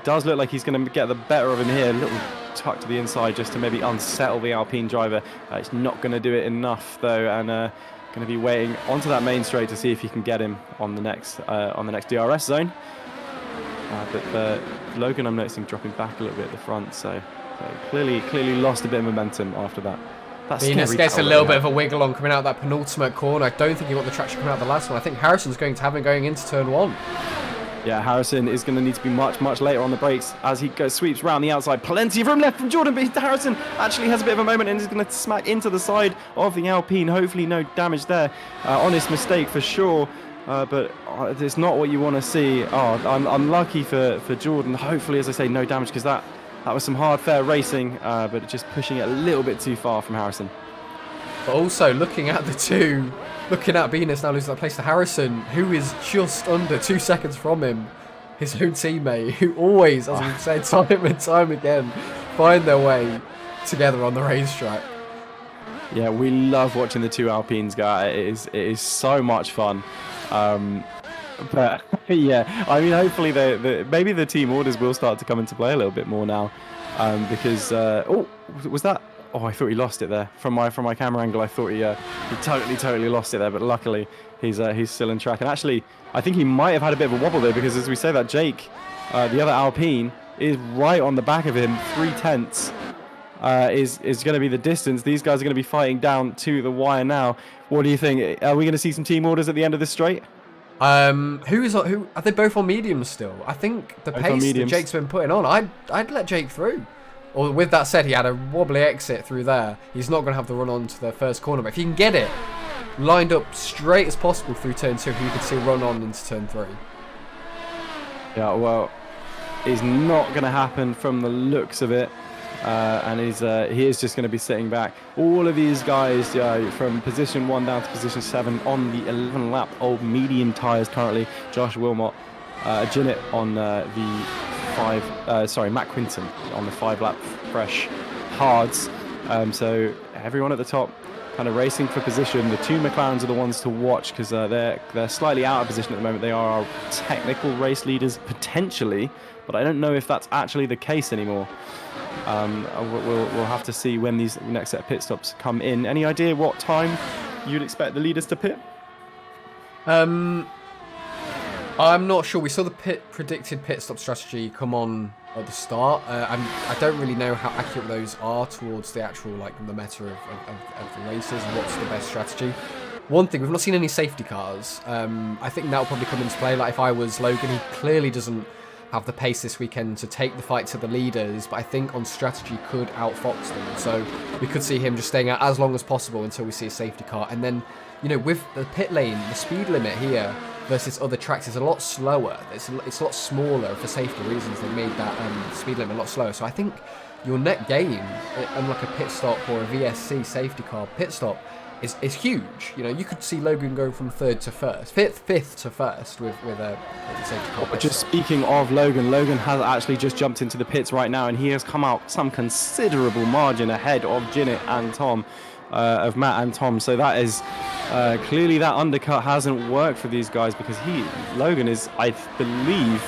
does look like he's going to get the better of him here. A little tuck to the inside just to maybe unsettle the Alpine driver. It's not going to do it enough though, and going to be waiting onto that main straight to see if he can get him on the next DRS zone. But Logan, I'm noticing dropping back a little bit at the front, so clearly lost a bit of momentum after that. Venus gets a little bit of a wiggle on coming out that penultimate corner. I don't think he got the traction coming out the last one. I think Harrison's going to have him going into turn 1. Yeah, Harrison is going to need to be much later on the brakes as he sweeps round the outside. Plenty of room left from Jordan, but Harrison actually has a bit of a moment and is going to smack into the side of the Alpine. Hopefully no damage there. Honest mistake for sure, but it's not what you want to see. I'm unlucky for Jordan. Hopefully, as I say, no damage, because that was some hard, fair racing, but just pushing it a little bit too far from Harrison. But also looking at Venus now losing that place to Harrison, who is just under 2 seconds from him, his own teammate, who always, as we've said time and time again, find their way together on the racetrack. Yeah, we love watching the two Alpines go at it. It is so much fun. But yeah, I mean, hopefully maybe the team orders will start to come into play a little bit more now, because was that? Oh, I thought he lost it there. From my camera angle, I thought he totally lost it there. But luckily, he's still in track. And actually, I think he might have had a bit of a wobble there, because as we say that, Jake, the other Alpine, is right on the back of him. 3/10 is going to be the distance. These guys are going to be fighting down to the wire now. What do you think? Are we going to see some team orders at the end of this straight? Who are they both on mediums still? I think the pace that Jake's been putting on, I'd let Jake through. Or with that said, he had a wobbly exit through there. He's not going to have the run on to the first corner, but if he can get it lined up straight as possible through turn 2, you could see run on into turn 3. Yeah, well, is not going to happen from the looks of it. And he is just going to be sitting back. All of these guys from position 1 down to position 7 on the 11 lap old medium tyres currently. Josh Wilmot, Jinnit on Matt Quinton on the 5 lap fresh hards. So everyone at the top kind of racing for position. The 2 McLarens are the ones to watch because they're slightly out of position at the moment. They are our technical race leaders potentially, but I don't know if that's actually the case anymore. We'll have to see when these next set of pit stops come in. Any idea what time you'd expect the leaders to pit? I'm not sure. We saw the predicted pit stop strategy come on at the start. I don't really know how accurate those are towards the actual the meta of the races and what's the best strategy. One thing, we've not seen any safety cars. I think that will probably come into play. Like if I was Logan, he clearly doesn't have the pace this weekend to take the fight to the leaders, but I think on strategy could outfox them. So we could see him just staying out as long as possible until we see a safety car. And then, with the pit lane, the speed limit here versus other tracks is a lot slower. It's a lot smaller for safety reasons. They made that speed limit a lot slower. So I think your net gain, unlike a pit stop or a VSC safety car pit stop, is huge. You could see Logan going from 3rd to 1st, 5th to 1st with a safety car. But just speaking of Logan has actually just jumped into the pits right now, and he has come out some considerable margin ahead of Jinnit and Tom, of Matt and Tom. So that is clearly that undercut hasn't worked for these guys because Logan is, I believe,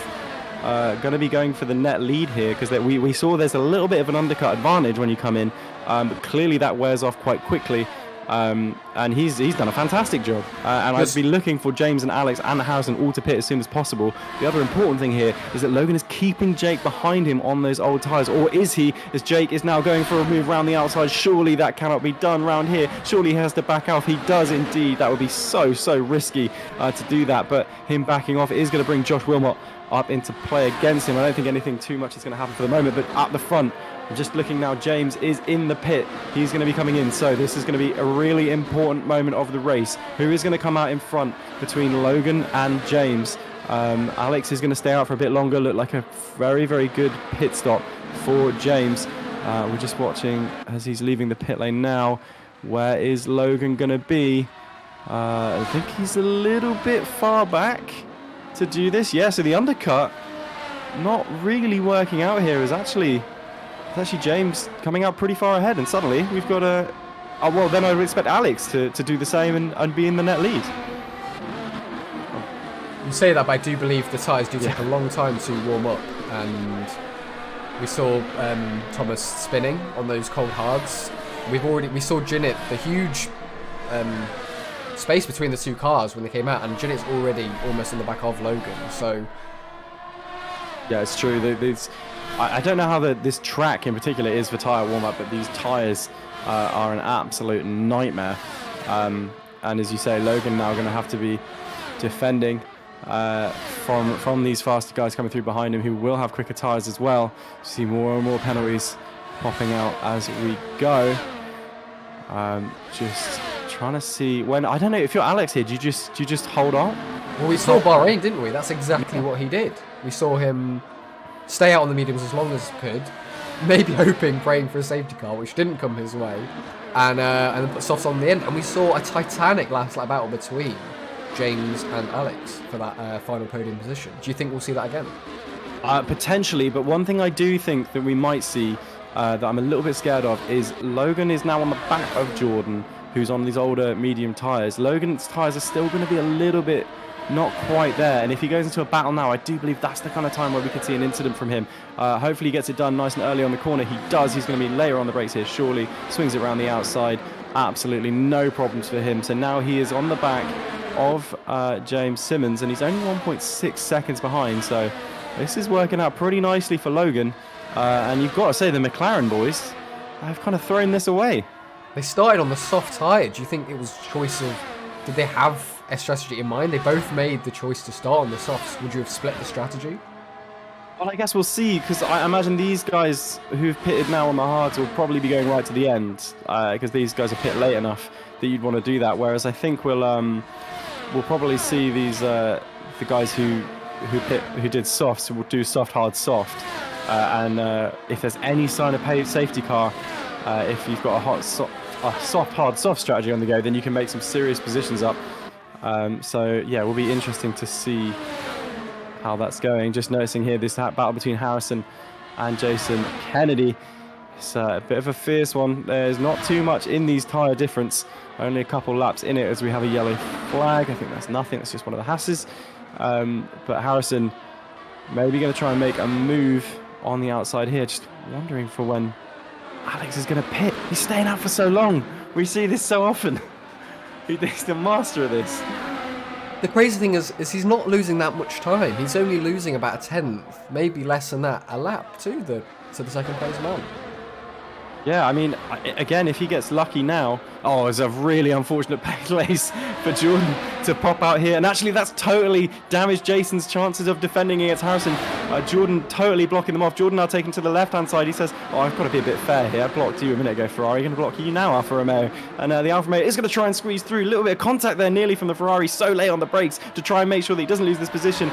going to be going for the net lead here because we saw there's a little bit of an undercut advantage when you come in, but clearly that wears off quite quickly. And he's done a fantastic job. And I'd be looking for James and Alex and Harrison all to pit as soon as possible. The other important thing here is that Logan is keeping Jake behind him on those old tyres. Or is he, as Jake is now going for a move around the outside? Surely that cannot be done round here. Surely he has to back off. He does indeed. That would be so risky to do that. But him backing off is going to bring Josh Wilmot up into play against him. I don't think anything too much is going to happen for the moment. But at the front, I'm just looking now, James is in the pit. He's going to be coming in. So this is going to be a really important moment of the race. Who is going to come out in front between Logan and James? Alex is going to stay out for a bit longer. Look like a very good pit stop for James. We're just watching as he's leaving the pit lane now. Where is Logan going to be? I think he's a little bit far back to do this. Yeah, so the undercut not really working out here. It's actually James coming out pretty far ahead, and suddenly we've got then I would expect Alex to do the same and be in the net lead. You say that, but I do believe the tyres do take a long time to warm up, and we saw Thomas spinning on those cold hards. We saw Jinnit, the huge space between the 2 cars when they came out, and Jinnit's already almost in the back of Logan. So yeah, it's true. I don't know how this track in particular is for tyre warm-up, but these tyres are an absolute nightmare. And as you say, Logan now going to have to be defending from these faster guys coming through behind him, who will have quicker tyres as well. See more and more penalties popping out as we go. Just trying to see when. I don't know if you're Alex here. Do you just hold on? Well, we saw Bahrain, didn't we? That's exactly what he did. We saw him stay out on the mediums as long as he could, maybe praying for a safety car, which didn't come his way, and then put softs on the end. And we saw a titanic last lap battle between James and Alex for that final podium position. Do you think we'll see that again? Potentially, but one thing I do think that we might see that I'm a little bit scared of is Logan is now on the back of Jordan, who's on these older medium tyres. Logan's tyres are still going to be a little bit not quite there, and if he goes into a battle now, I do believe that's the kind of time where we could see an incident from him. Hopefully he gets it done nice and early on the corner. He does. He's going to be later on the brakes here, surely. Swings it around the outside. Absolutely no problems for him. So now he is on the back of James Simmons, and he's only 1.6 seconds behind. So this is working out pretty nicely for Logan. And you've got to say the McLaren boys have kind of thrown this away. They started on the soft tyre. Do you think it was choice of... Did they have a strategy in mind? They both made the choice to start on the softs. Would you have split the strategy? Well, I guess we'll see, because I imagine these guys who've pitted now on the hards will probably be going right to the end, because these guys are pit late enough that you'd want to do that. Whereas I think we'll probably see these the guys who who did softs will do soft, hard, soft. And if there's any sign of safety car, if you've got a soft, hard, soft strategy on the go, then you can make some serious positions up. So yeah, it will be interesting to see how that's going. Just noticing here this battle between Harrison and Jason Kennedy. It's a bit of a fierce one. There's not too much in these tyre difference. Only a couple laps in it as we have a yellow flag. I think that's nothing. That's just one of the Hasses. But Harrison maybe going to try and make a move on the outside here. Just wondering for when Alex is going to pit. He's staying out for so long. We see this so often. He's the master of this. The crazy thing is he's not losing that much time. He's only losing about a tenth, maybe less than that, a lap to the second place man. Yeah, I mean, again, if he gets lucky now, it's a really unfortunate place for Jordan to pop out here. And actually, that's totally damaged Jason's chances of defending against Harrison. Jordan totally blocking them off. Jordan now taking to the left-hand side. He says, I've got to be a bit fair here. I blocked you a minute ago, Ferrari. I'm going to block you now, Alfa Romeo. And the Alfa Romeo is going to try and squeeze through. A little bit of contact there nearly from the Ferrari. So late on the brakes to try and make sure that he doesn't lose this position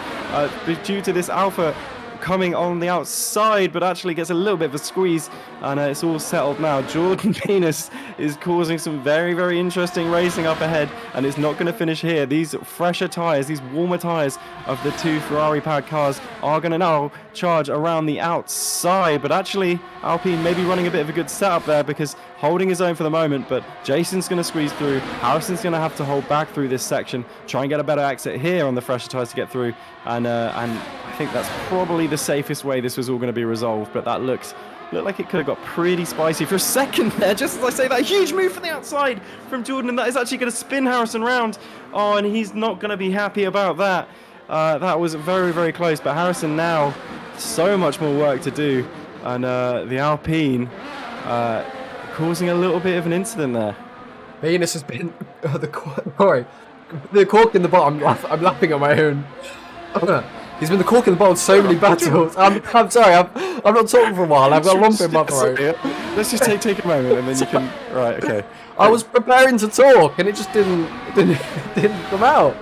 due to this Alfa coming on the outside, but actually gets a little bit of a squeeze, and it's all settled now. Jordan Venus is causing some very, very interesting racing up ahead, and it's not going to finish here. These fresher tyres, these warmer tyres of the two Ferrari-powered cars are going to now charge around the outside, but actually Alpine may be running a bit of a good setup there, because holding his own for the moment, but Jason's going to squeeze through. Harrison's going to have to hold back through this section, try and get a better exit here on the fresher tyres to get through, and I think that's probably the safest way this was all going to be resolved, but that looked like it could have got pretty spicy for a second there. Just as I say that, huge move from the outside from Jordan, and that is actually going to spin Harrison round. And he's not going to be happy about that. That was very, very close, but Harrison now, so much more work to do, and the Alpine causing a little bit of an incident there. Venus has been the cork in the bottom. I'm laughing on my own. He's been the cork in the bottom of so many battles. I'm sorry, I'm not talking for a while. I've got a lump in my throat. Let's just take a moment, and then you can. Right, okay. I was preparing to talk, and it just didn't come out.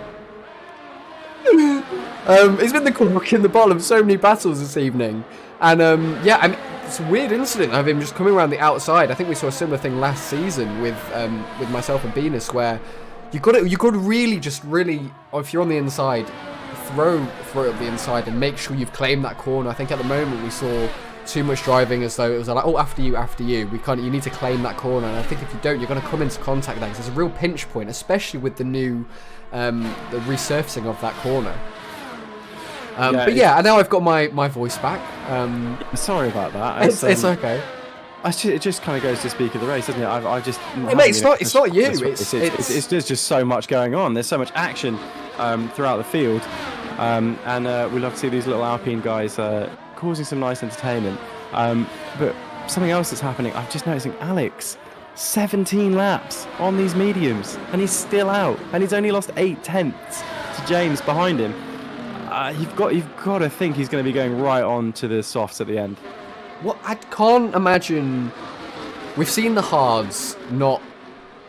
He's been the cork in the bottom of so many battles this evening, and yeah, I mean, it's a weird incident of him just coming around the outside. I think we saw a similar thing last season with myself and Venus, where you got to really, if you're on the inside, throw it up the inside and make sure you've claimed that corner. I think at the moment we saw too much driving as though it was like, after you. You need to claim that corner, and I think if you don't, you're going to come into contact there, because there's a real pinch point, especially with the new the resurfacing of that corner. But yeah, now I've got my voice back. Sorry about that. It's okay. It just kind of goes to speak of the race, doesn't it? I just. Hey, mate, it's not you. There's just so much going on. There's so much action throughout the field, and we love to see these little Alpine guys causing some nice entertainment. But something else that's happening, I'm just noticing Alex, 17 laps on these mediums, and he's still out, and he's only lost 8 tenths to James behind him. You've got to think he's going to be going right on to the softs at the end. Well, I can't imagine. We've seen the hards not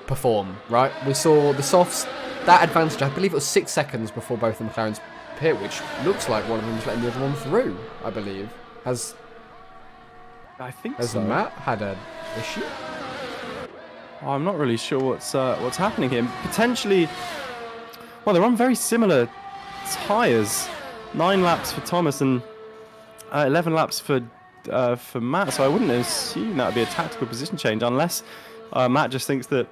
perform, right? We saw the softs, that advantage, I believe it was 6 seconds before both of the McLarens pit, which looks like one of them's letting the other one through, I believe. Has Matt had an issue? I'm not really sure what's happening here. Potentially, well, they're on very similar tyres. 9 laps for Thomas and 11 laps for Matt, so I wouldn't assume that would be a tactical position change unless Matt just thinks that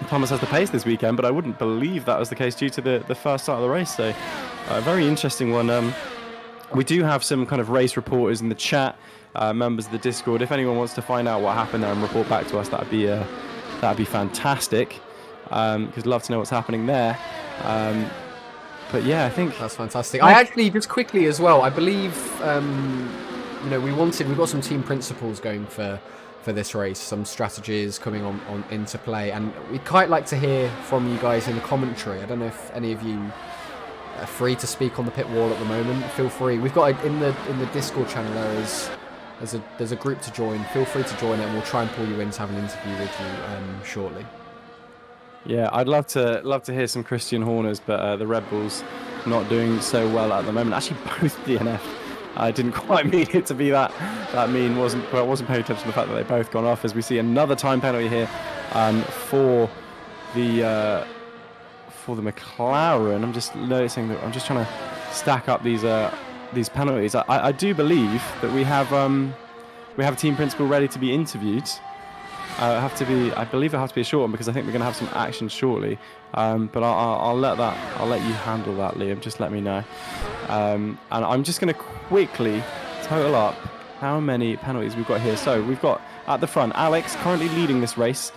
Thomas has the pace this weekend, but I wouldn't believe that was the case due to the first start of the race. So a very interesting one. We do have some kind of race reporters in the chat, members of the Discord. If anyone wants to find out what happened there and report back to us, that'd be fantastic, because I'd love to know what's happening there. But yeah, I think that's fantastic. I actually, just quickly as well, I believe we've got some team principles going for this race, some strategies coming on into play, and we'd quite like to hear from you guys in the commentary. I don't know if any of you are free to speak on the pit wall at the moment. Feel free. We've got in the Discord channel there's a group to join. Feel free to join it, and we'll try and pull you in to have an interview with you shortly. Yeah, I'd love to hear some Christian Horners, but the Red Bulls not doing so well at the moment. Actually, both DNF. I didn't quite mean it to be that mean. Wasn't paying attention to the fact that they both gone off, as we see another time penalty here for the McLaren. I'm just noticing that I'm just trying to stack up these penalties. I do believe that we have a team principal ready to be interviewed. I believe it has to be a short one, because I think we're going to have some action shortly. But I'll let you handle that, Liam. Just let me know. And I'm just going to quickly total up how many penalties we've got here. So we've got at the front Alex currently leading this race.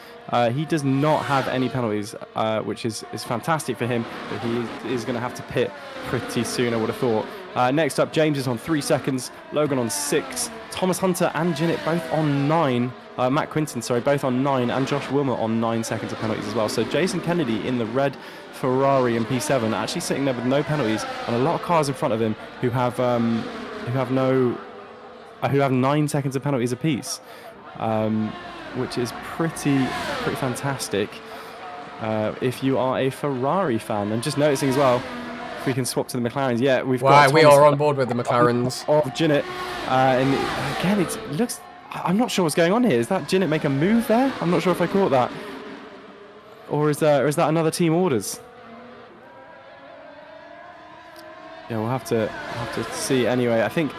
He does not have any penalties, which is fantastic for him, but he is going to have to pit pretty soon, I would have thought. Next up, James is on 3 seconds, Logan on 6, Thomas Hunter and Jinnit both on 9, Matt Quinton, both on 9, and Josh Wilmot on 9 seconds of penalties as well. So Jason Kennedy in the red Ferrari and P7 actually sitting there with no penalties, and a lot of cars in front of him who have 9 seconds of penalties apiece, which is pretty fantastic if you are a Ferrari fan. And just noticing as well, if we can swap to the McLarens. Yeah, we've got. We are on board with the McLarens of Jinnit, and again, it looks. I'm not sure what's going on here. Is that Jinnit make a move there? I'm not sure if I caught that, or is that another team orders? Yeah, we'll have to see. Anyway, I think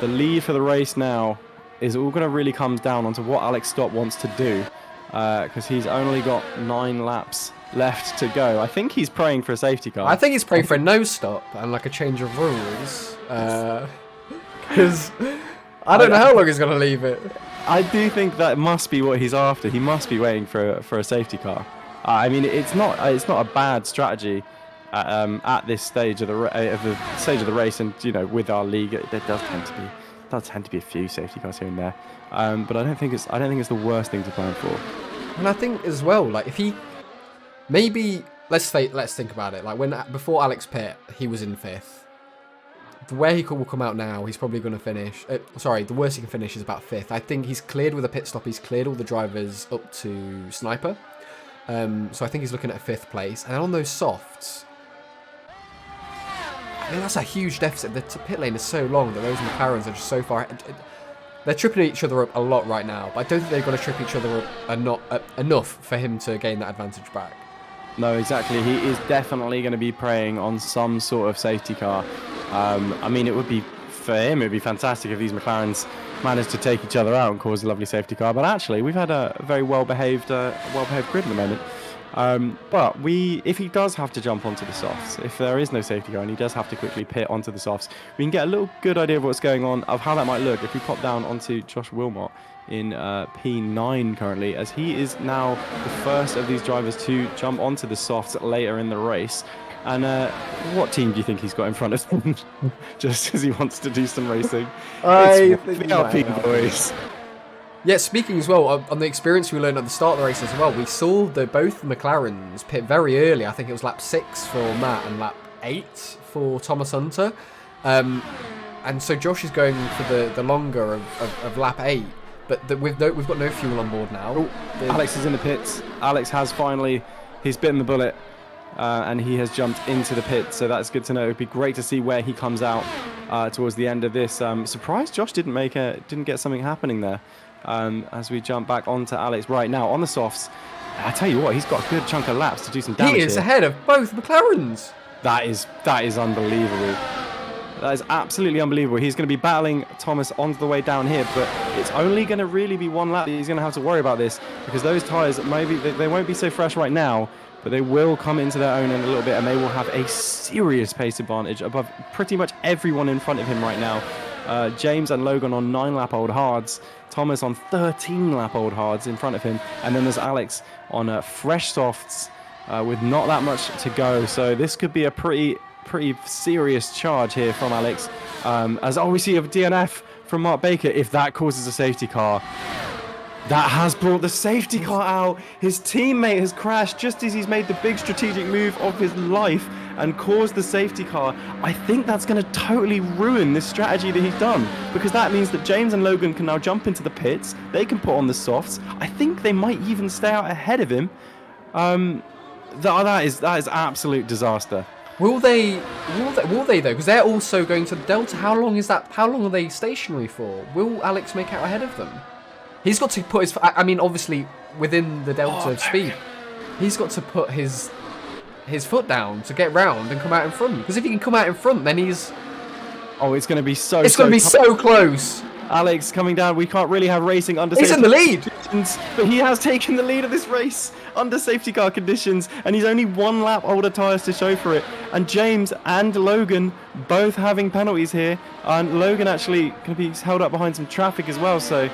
the lead for the race now is all going to really come down onto what Alex Stott wants to do, because he's only got 9 laps left to go. I think he's praying for a safety car. I think he's praying for a no stop and like a change of rules, because I don't know how long he's going to leave it. I do think that must be what he's after. He must be waiting for a safety car. I mean, it's not a bad strategy at this stage of the race, and with our league, there does tend to be a few safety cars here and there. But I don't think it's the worst thing to plan for. And I think as well, like if he maybe let's think about it. Like before Alex pit, he was in 5th. Where he will come out now, he's probably going to finish. The worst he can finish is about 5th. I think he's cleared with a pit stop. He's cleared all the drivers up to Sniper. So I think he's looking at a 5th place. And on those softs, I mean, that's a huge deficit. The pit lane is so long that those McLarens are just so far. They're tripping each other up a lot right now, but I don't think they're going to trip each other up enough for him to gain that advantage back. No, exactly. He is definitely going to be preying on some sort of safety car. I mean, it would be fantastic if these McLarens managed to take each other out and cause a lovely safety car. But actually, we've had a very well-behaved grid at the moment. But if he does have to jump onto the softs, if there is no safety car and he does have to quickly pit onto the softs, we can get a little good idea of what's going on, of how that might look if we pop down onto Josh Wilmot in P9 currently, as he is now the first of these drivers to jump onto the softs later in the race. And what team do you think he's got in front of him? Just as he wants to do some racing. I think the Alpine boys. Yeah, speaking as well on the experience we learned at the start of the race as well, we saw both McLarens pit very early. I think it was lap 6 for Matt and lap 8 for Thomas Hunter. And so Josh is going for the longer of lap 8. But we've got no fuel on board now. Alex is in the pits. Alex has he's bitten the bullet. And he has jumped into the pit, so that's good to know. It'd be great to see where he comes out towards the end of this. Surprised Josh didn't get something happening there. As we jump back onto Alex right now on the softs. I tell you what, he's got a good chunk of laps to do some damage. He is ahead of both McLarens. That is unbelievable. That is absolutely unbelievable. He's going to be battling Thomas on the way down here, but it's only going to really be one lap that he's going to have to worry about this, because those tyres, maybe they won't be so fresh right now, but they will come into their own in a little bit, and they will have a serious pace advantage above pretty much everyone in front of him right now. James and Logan on 9-lap-old hards, Thomas on 13-lap-old hards in front of him, and then there's Alex on fresh softs with not that much to go. So this could be a pretty serious charge here from Alex. As we see a DNF from Mark Baker, if that causes a safety car. That has brought the safety car out. His teammate has crashed just as he's made the big strategic move of his life and caused the safety car. I think that's going to totally ruin this strategy that he's done, because that means that James and Logan can now jump into the pits. They can put on the softs. I think they might even stay out ahead of him. That is absolute disaster. Will they though? Because they're also going to the Delta. How long is that? How long are they stationary for? Will Alex make out ahead of them? He's got to put his. I mean, obviously within the Delta of speed, he's got to put his foot down to get round and come out in front. Because if he can come out in front, then he's. Oh, it's going to be so. It's going to be so close. Alex coming down. We can't really have racing under. He's in the lead, but he has taken the lead of this race under safety car conditions, and he's only 1 lap older tyres to show for it. And James and Logan both having penalties here, and Logan actually going to be held up behind some traffic as well. So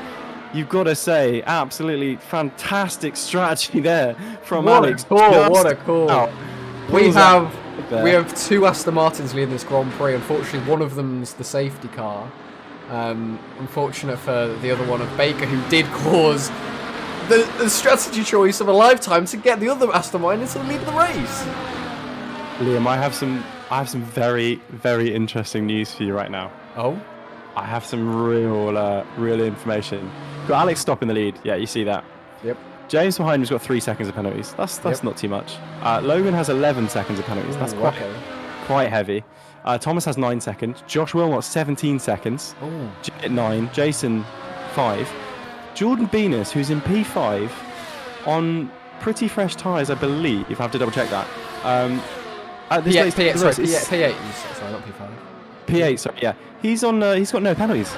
you've got to say, absolutely fantastic strategy there from Alex. What a call! We have 2 Aston Martins leading this Grand Prix. Unfortunately, one of them's the safety car. Unfortunate for the other one of Baker, who did cause the strategy choice of a lifetime to get the other Aston Martin into the lead of the race. Liam, I have some very, very interesting news for you right now. Oh? I have some real information. Got Alex stopping the lead. Yeah, you see that. Yep. James behind him's got 3 seconds of penalties. That's not too much. Logan has 11 seconds of penalties. That's quite heavy. Thomas has 9 seconds. Josh Wilmot 17 seconds. At 9. Jason 5. Jordan Venus, who's in P5 on pretty fresh tyres, I believe. If I have to double check that. P8. Sorry, not P5. P8. Sorry, yeah. He's on. He's got no penalties.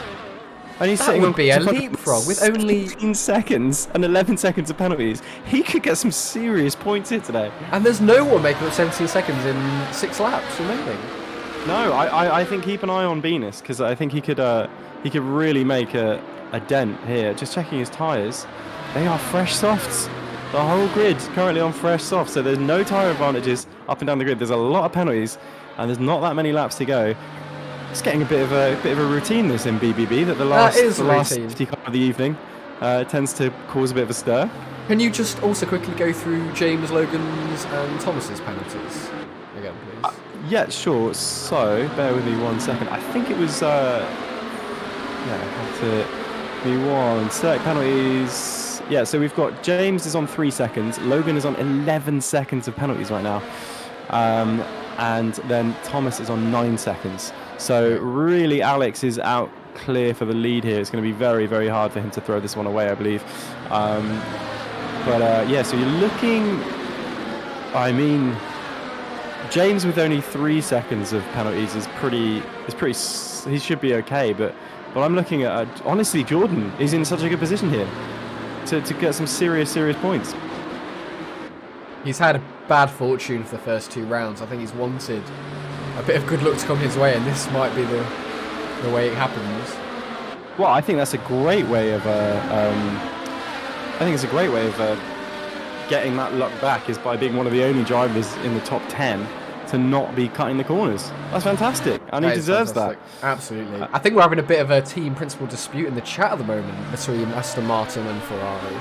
And he's that would be a leapfrog with only 15 seconds and 11 seconds of penalties. He could get some serious points here today. And there's no one making up 17 seconds in 6 laps remaining. No, I think keep an eye on Venus, because I think he could really make a dent here. Just checking his tyres, they are fresh softs. The whole grid currently on fresh softs, so there's no tyre advantages up and down the grid. There's a lot of penalties, and there's not that many laps to go. It's getting a bit of a routine this in BBB, that the last safety car of the evening tends to cause a bit of a stir. Can you just also quickly go through James, Logan's and Thomas's penalties again, please? Yeah, sure. So, bear with me 1 second. I think it was, have to be 1 sec. Penalties. Yeah, so we've got James is on 3 seconds. Logan is on 11 seconds of penalties right now. And then Thomas is on 9 seconds. So, really, Alex is out clear for the lead here. It's going to be very, very hard for him to throw this one away, I believe. So you're looking, I mean, James with only 3 seconds of penalties is pretty. He should be okay, but I'm looking at honestly, Jordan is in such a good position here to get some serious points. He's had a bad fortune for the first 2 rounds. I think he's wanted a bit of good luck to come his way, and this might be the way it happens. Well, I think that's a great way of. Getting that luck back is by being one of the only drivers in the top 10 to not be cutting the corners. That's fantastic, and he deserves that. Absolutely. I think we're having a bit of a team principal dispute in the chat at the moment between Aston Martin and Ferrari.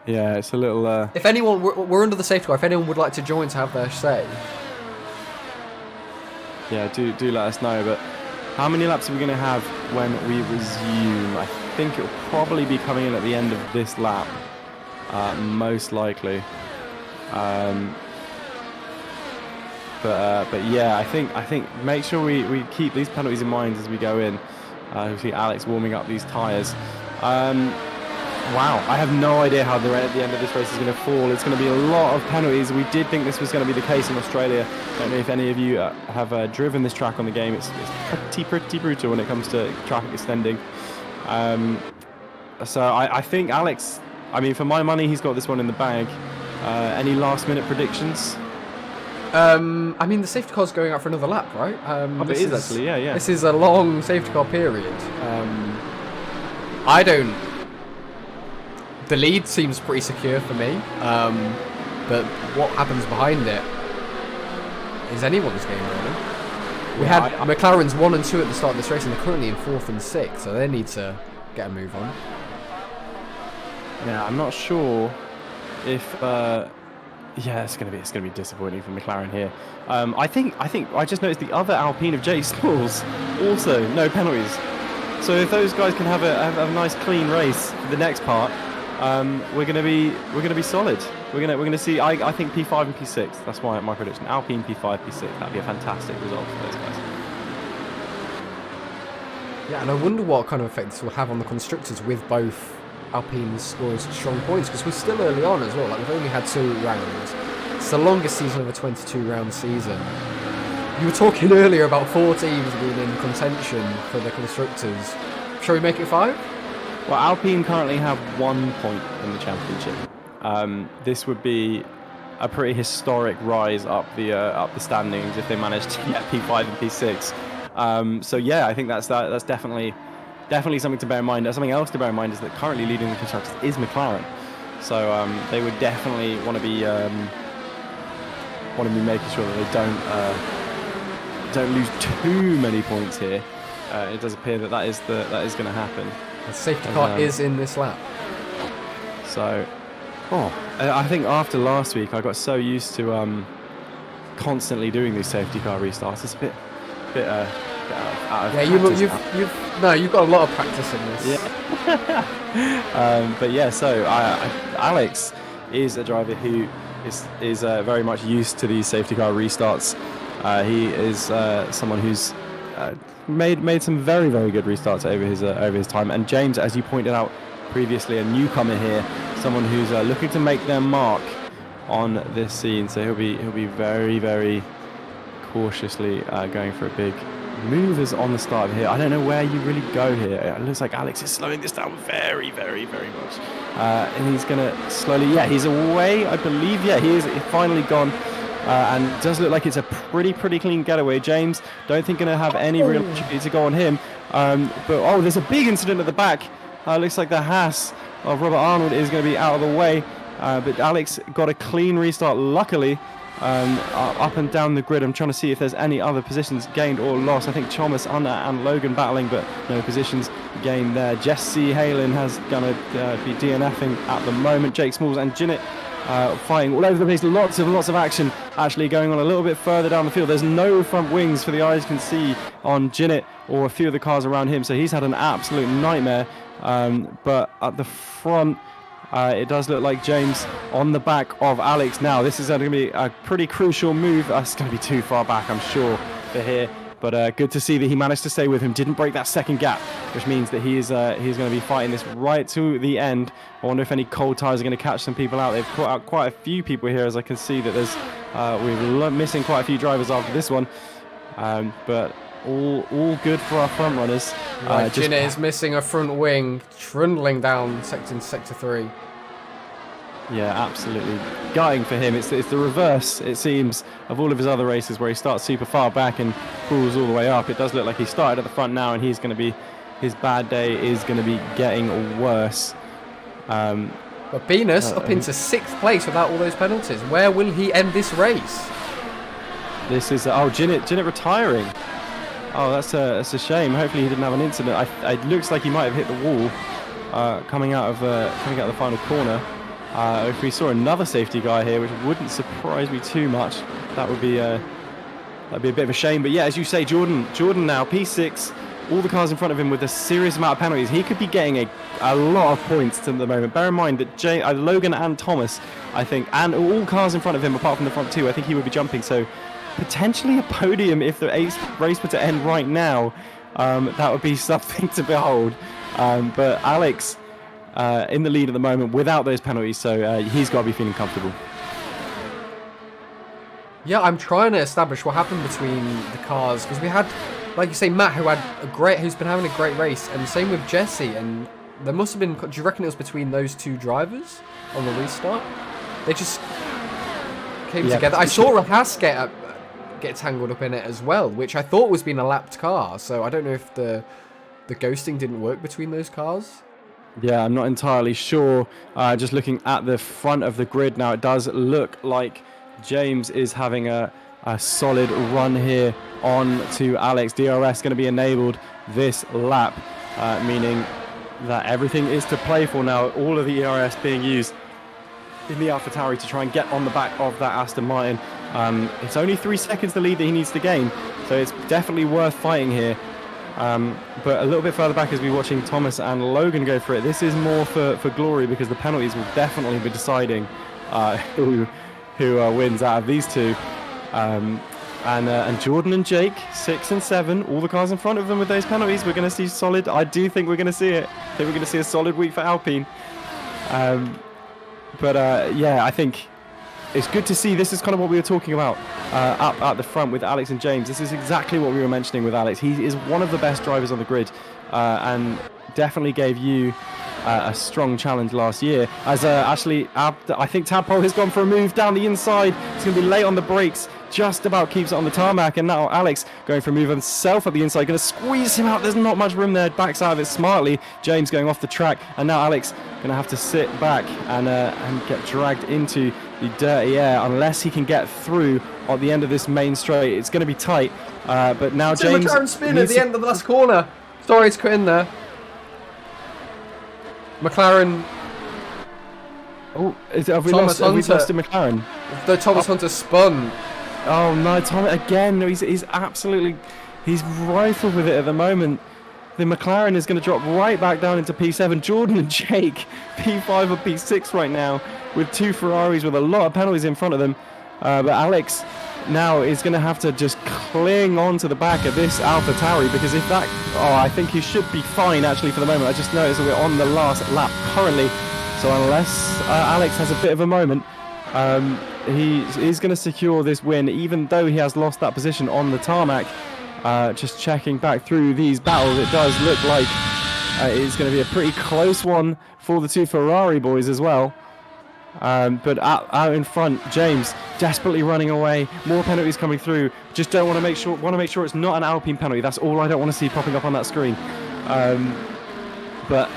Yeah, it's a little... If anyone... We're under the safety car. If anyone would like to join to have their say... Yeah, do let us know. But how many laps are we going to have when we resume? I think it'll probably be coming in at the end of this lap. Most likely. But yeah, I think make sure we keep these penalties in mind as we go in. We see Alex warming up these tyres. Wow, I have no idea how the end of this race is going to fall. It's going to be a lot of penalties. We did think this was going to be the case in Australia. I don't know if any of you have driven this track on the game. It's pretty brutal when it comes to traffic extending. So I think Alex, I mean, for my money, he's got this one in the bag. Any last-minute predictions? I mean, the safety car's going out for another lap, right? It is actually, yeah. This is a long safety car period. The lead seems pretty secure for me, but what happens behind it is anyone's game, really. We had McLaren's 1 and 2 at the start of this race, and they're currently in 4th and 6th, so they need to get a move on. Yeah, I'm not sure if. It's gonna be disappointing for McLaren here. I think I just noticed the other Alpine of Jake Smalls also no penalties. So if those guys can have a nice clean race for the next part, we're gonna be solid. We're gonna see. I think P5 and P6. That's my prediction. Alpine P5, P6. That'd be a fantastic result for those guys. Yeah, and I wonder what kind of effect this will have on the constructors with both Alpines scoring such strong points, because we're still early on as well. Like, we've only had 2 rounds. It's the longest season of a 22-round season. You were talking earlier about 4 teams being in contention for the constructors. Shall we make it 5? Well, Alpine currently have 1 point in the championship. This would be a pretty historic rise up the standings if they manage to get P5 and P6. So yeah, I think that's definitely something to bear in mind. Something else to bear in mind is that currently leading the constructors is McLaren. So they would definitely want to be making sure that they don't lose too many points here. It does appear that is going to happen. The safety car is in this lap. So, I think after last week I got so used to constantly doing these safety car restarts. It's a bit out of practice. You've got a lot of practice in this. Yeah. But yeah, so Alex is a driver who is very much used to these safety car restarts. He is someone who's made some very, very good restarts over his time. And James, as you pointed out previously, a newcomer here, someone who's looking to make their mark on this scene. So he'll be very, very cautiously going for a big move on the start here. I don't know where you really go here. It looks like Alex is slowing this down very, very, very much. And he's going to slowly, he's away, I believe. Yeah, he is finally gone. And it does look like it's a pretty clean getaway. James, don't think going to have any real opportunity to go on him. But there's a big incident at the back. Looks like the Haas of Robert Arnold is going to be out of the way. But Alex got a clean restart, luckily, up and down the grid. I'm trying to see if there's any other positions gained or lost. I think Thomas and Logan battling, but no positions gained there. Jesse Halen has going to be DNFing at the moment. Jake Smalls and Jinnit fighting all over the place. Lots of action actually going on a little bit further down the field. There's no front wings for the eyes can see on Jinnit or a few of the cars around him, so he's had an absolute nightmare. But at the front, it does look like James on the back of Alex now. This is going to be a pretty crucial move. It's going to be too far back, I'm sure, for here. But good to see that he managed to stay with him. Didn't break that second gap, which means that he's going to be fighting this right to the end. I wonder if any cold tyres are going to catch some people out. They've put out quite a few people here, as I can see that there's we're missing quite a few drivers after this one. But all good for our front runners. Jinnit is missing a front wing, trundling down sector 3. Yeah, absolutely gutting for him. It's the reverse, it seems, of all of his other races where he starts super far back and crawls all the way up. It does look like he started at the front now, and his bad day is going to be getting worse. But Venus up into 6th place without all those penalties. Where will he end this race? This is Jinnit retiring. Oh, that's a shame. Hopefully he didn't have an incident. It looks like he might have hit the wall coming out of the final corner. If we saw another safety guy here, which wouldn't surprise me too much, that'd be a bit of a shame. But yeah, as you say, Jordan now P6, all the cars in front of him with a serious amount of penalties. He could be getting a lot of points to the moment. Bear in mind that Logan and Thomas, I think, and all cars in front of him apart from the front 2, I think he would be jumping. So potentially a podium if the race were to end right now. That would be something to behold. But Alex in the lead at the moment without those penalties, so he's got to be feeling comfortable. Yeah, I'm trying to establish what happened between the cars, because we had, like you say, Matt, who's been having a great race, and same with Jesse, and there must have been, do you reckon it was between those 2 drivers on the restart? They just came together. I saw a Haas get tangled up in it as well, which I thought was being a lapped car, so I don't know if the ghosting didn't work between those cars. Yeah, I'm not entirely sure. Just looking at the front of the grid now, it does look like James is having a solid run here on to Alex. DRS going to be enabled this lap, meaning that everything is to play for now. All of the ERS being used in the AlphaTauri to try and get on the back of that Aston Martin. It's only 3 seconds the lead that he needs to gain, so it's definitely worth fighting here. But a little bit further back as we're watching Thomas and Logan go for it. This is more for glory, because the penalties will definitely be deciding who wins out of these two. And Jordan and Jake, 6 and 7, all the cars in front of them with those penalties. We're going to see solid. I do think we're going to see it. I think we're going to see a solid week for Alpine. Yeah, I think it's good to see. This is kind of what we were talking about up at the front with Alex and James. This is exactly what we were mentioning with Alex. He is one of the best drivers on the grid, and definitely gave you a strong challenge last year. As actually, I think Tadpole has gone for a move down the inside. It's going to be late on the brakes. Just about keeps it on the tarmac, and now Alex going for a move himself at the inside, going to squeeze him out. There's not much room there. Backs out of it smartly. James going off the track, and now Alex going to have to sit back and get dragged into the dirty air unless he can get through at the end of this main straight. It's going to be tight, but now it's James. McLaren spin at the end of the last corner. Sorry to cut in there. McLaren. Oh, have we lost to McLaren? The Thomas Hunter spun. Oh no, Tom again. No, he's absolutely, he's rifled with it at the moment. The McLaren is going to drop right back down into P7. Jordan and Jake, P5 or P6 right now, with two Ferraris with a lot of penalties in front of them. But Alex now is going to have to just cling on to the back of this AlphaTauri, because if that, I think he should be fine actually for the moment. I just noticed that we're on the last lap currently. So unless Alex has a bit of a moment, he is going to secure this win, even though he has lost that position on the tarmac. Just checking back through these battles, it does look like it's going to be a pretty close one for the two Ferrari boys as well. But out in front, James desperately running away. More penalties coming through. Just don't want to make sure it's not an Alpine penalty. That's all I don't want to see popping up on that screen. But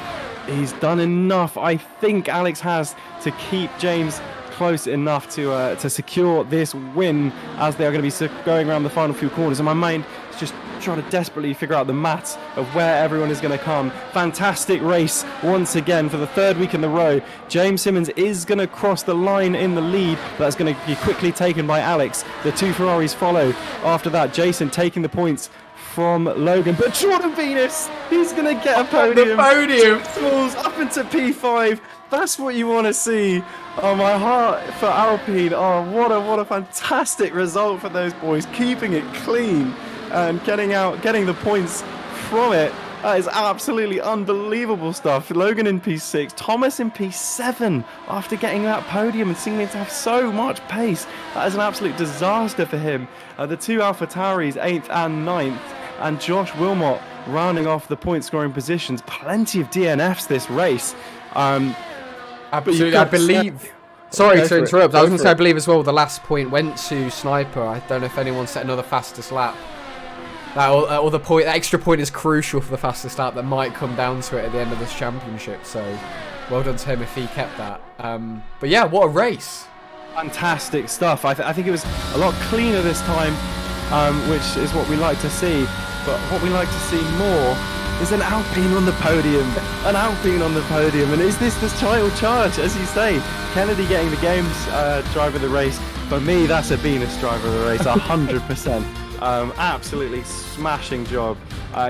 he's done enough. I think Alex has to keep James close enough to secure this win, as they are going to be going around the final few corners. And my mind is just trying to desperately figure out the maths of where everyone is going to come. Fantastic race once again for the third week in the row. James Simmons is going to cross the line in the lead, but that's going to be quickly taken by Alex. The two Ferraris follow after that. Jason taking the points from Logan, but Jordan Venus, he's going to get a podium. The podium falls up into P5. That's what you want to see. Oh, my heart for Alpine. Oh, what a fantastic result for those boys, keeping it clean and getting the points from it. That is absolutely unbelievable stuff. Logan in P6, Thomas in P7 after getting that podium and seeming to have so much pace. That is an absolute disaster for him. The two AlphaTauris, 8th and 9th, and Josh Wilmot rounding off the point scoring positions. Plenty of DNFs this race. Absolutely, I believe. Sorry to interrupt. I was going to say, I believe as well, the last point went to Sniper. I don't know if anyone set another fastest lap. That extra point is crucial for the fastest lap that might come down to it at the end of this championship. So, well done to him if he kept that. But yeah, what a race! Fantastic stuff. I think it was a lot cleaner this time, which is what we like to see. But what we like to see more is an Alpine on the podium. An Alpine on the podium. And is this the title charge, as you say? Kennedy getting the games driver of the race. For me, that's a Venus driver of the race, 100%. Absolutely smashing job.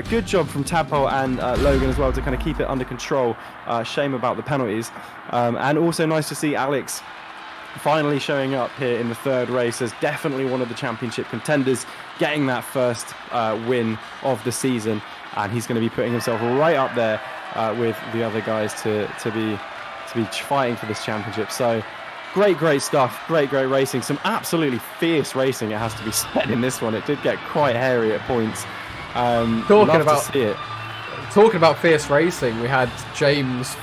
Good job from Tadpole and Logan as well to kind of keep it under control. Shame about the penalties. And also nice to see Alex finally showing up here in the third race as definitely one of the championship contenders, getting that first win of the season. And he's going to be putting himself right up there with the other guys to be fighting for this championship. So great stuff. Great racing. Some absolutely fierce racing, it has to be said, in this one. It did get quite hairy at points. Talking about fierce racing, we had James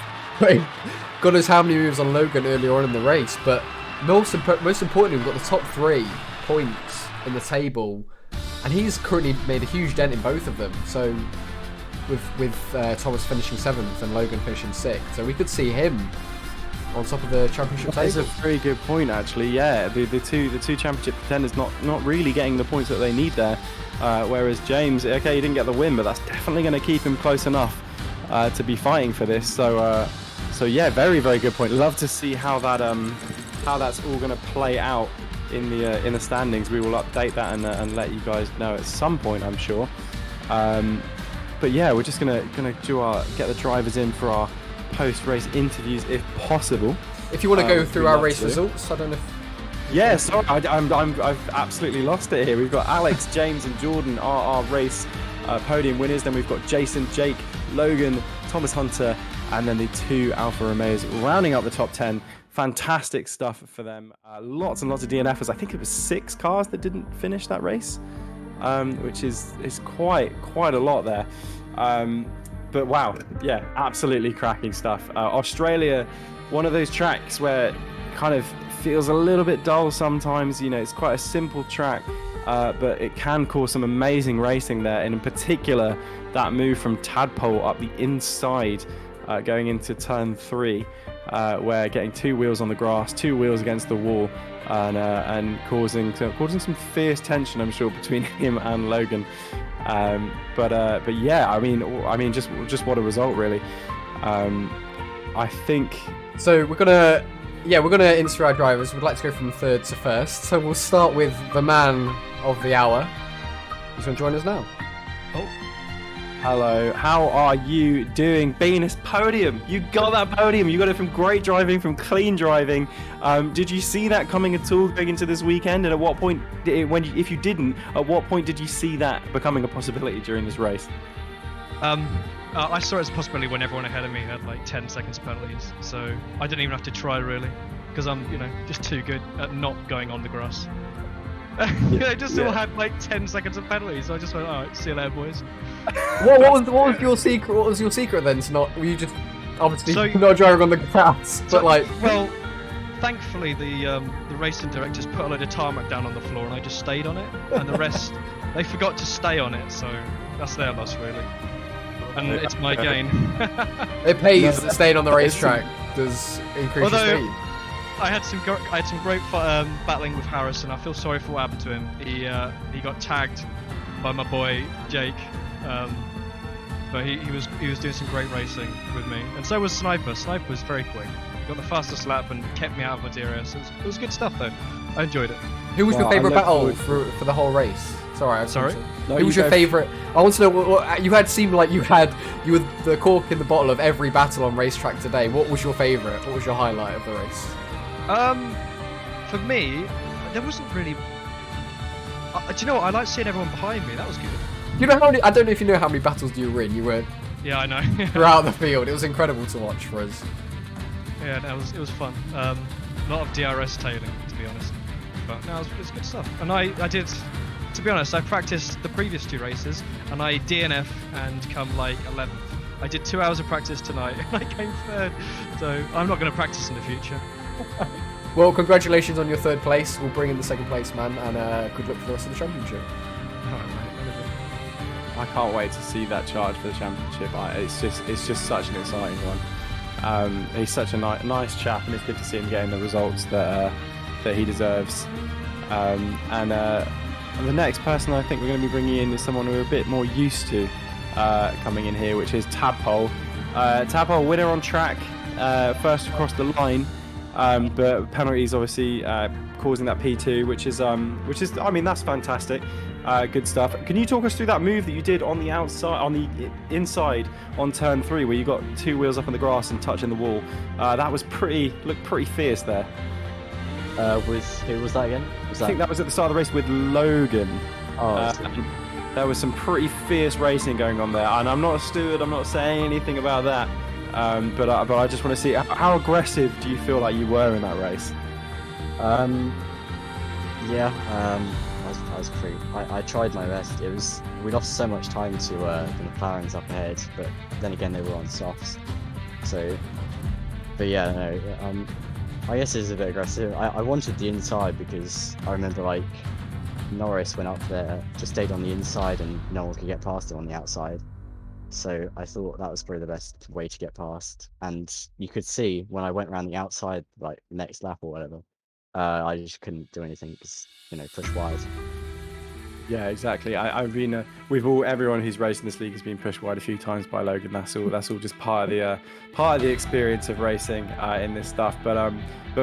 got us how many moves on Logan earlier on in the race, but most importantly, we've got the top 3 points in the table, and he's currently made a huge dent in both of them. So with Thomas finishing 7th and Logan finishing 6th, so we could see him on top of the championship table. That's a very good point, actually. Yeah, the two championship contenders not really getting the points that they need there. Whereas James, okay, he didn't get the win, but that's definitely going to keep him close enough to be fighting for this. So yeah, very good point. Love to see how that's all going to play out in the standings. We will update that and let you guys know at some point, I'm sure. But yeah, we're just gonna get the drivers in for our post-race interviews if possible. If you want to go we'd through our love race to. results, I don't know. Yeah, sorry, I've absolutely lost it here. We've got Alex, James, and Jordan are our race podium winners. Then we've got Jason, Jake, Logan, Thomas Hunter, and then the 2 Alfa Romeos rounding up the top 10. Fantastic stuff for them. Lots and lots of DNFs. I think it was 6 cars that didn't finish that race, which is quite a lot there. But wow, yeah, absolutely cracking stuff. Australia, one of those tracks where it kind of feels a little bit dull sometimes. You know, it's quite a simple track, but it can cause some amazing racing there. And in particular, that move from Tadpole up the inside, going into turn 3, where getting 2 wheels on the grass, 2 wheels against the wall, and causing some fierce tension, I'm sure, between him and Logan. But yeah, I mean, just what a result, really. I think. So we're gonna interview our drivers. We'd like to go from third to first. So we'll start with the man of the hour. He's going to join us now. Oh. Hello, how are you doing? Venus Podium, you got that podium. You got it from great driving, from clean driving. Did you see that coming at all going into this weekend? And at what point, if you didn't, at what point did you see that becoming a possibility during this race? I saw it as a possibility when everyone ahead of me had like 10 seconds penalties, so I didn't even have to try really, because I'm, just too good at not going on the grass. They just all had like 10 seconds of penalties, so I just went, alright, see you later, boys. What was your secret? What was your secret then? To not, were you just obviously not driving on the grass, but like? Well, thankfully the racing directors put a load of tarmac down on the floor, and I just stayed on it, and the rest they forgot to stay on it, so that's their loss really. And it's my gain. It pays that staying on the racetrack does increase your speed. I had some great battling with Harrison. I feel sorry for what happened to him. He got tagged by my boy Jake, but he was doing some great racing with me, and so was Sniper. Sniper was very quick. He got the fastest lap and kept me out of my DRS. It was good stuff though. I enjoyed it. Who was your favourite battle for the whole race? Sorry. No, who was your favourite? I want to know what you had. Seemed like you were the cork in the bottle of every battle on racetrack today. What was your favourite? What was your highlight of the race? For me, there wasn't really. Do you know what? I like seeing everyone behind me. That was good. You know how many? I don't know if you know how many battles you were in. You were. Yeah, I know. Throughout the field, it was incredible to watch for us. Yeah, it was fun. A lot of DRS tailing, to be honest. But no, it was good stuff. And I did. To be honest, I practiced the previous 2 races, and I DNF and come like 11th. I did 2 hours of practice tonight, and I came 3rd. So I'm not going to practice in the future. Well, congratulations on your 3rd place. We'll bring in the 2nd place man, and good luck for the rest of the championship. Alright, mate. I can't wait to see that charge for the championship. It's just such an exciting one. He's such a nice chap, and it's good to see him getting the results that he deserves. And the next person I think we're going to be bringing in is someone we're a bit more used to coming in here, which is Tadpole. Tadpole winner on track, first across the line, but penalties obviously causing that P2, which is I mean, that's fantastic. Good stuff. Can you talk us through that move that you did on the outside, on the inside, on turn 3, where you got 2 wheels up on the grass and touching the wall? That was looked pretty fierce there. Who was that again? I think that was at the start of the race with Logan. There was some pretty fierce racing going on there, and I'm not a steward. I'm not saying anything about that. But I just want to see how aggressive do you feel like you were in that race? Yeah, I was pretty. I tried my best. We lost so much time to the McLarens up ahead, but then again they were on softs. So, but yeah, no. I guess it's a bit aggressive. I wanted the inside because I remember like Norris went up there, just stayed on the inside and no one could get past him on the outside. So I thought that was probably the best way to get past. And you could see when I went around the outside, like next lap or whatever, I just couldn't do anything because, push wide. Yeah, exactly. I've been everyone who's raced in this league has been pushed wide a few times by Logan. That's all just part of the experience of racing in this stuff. But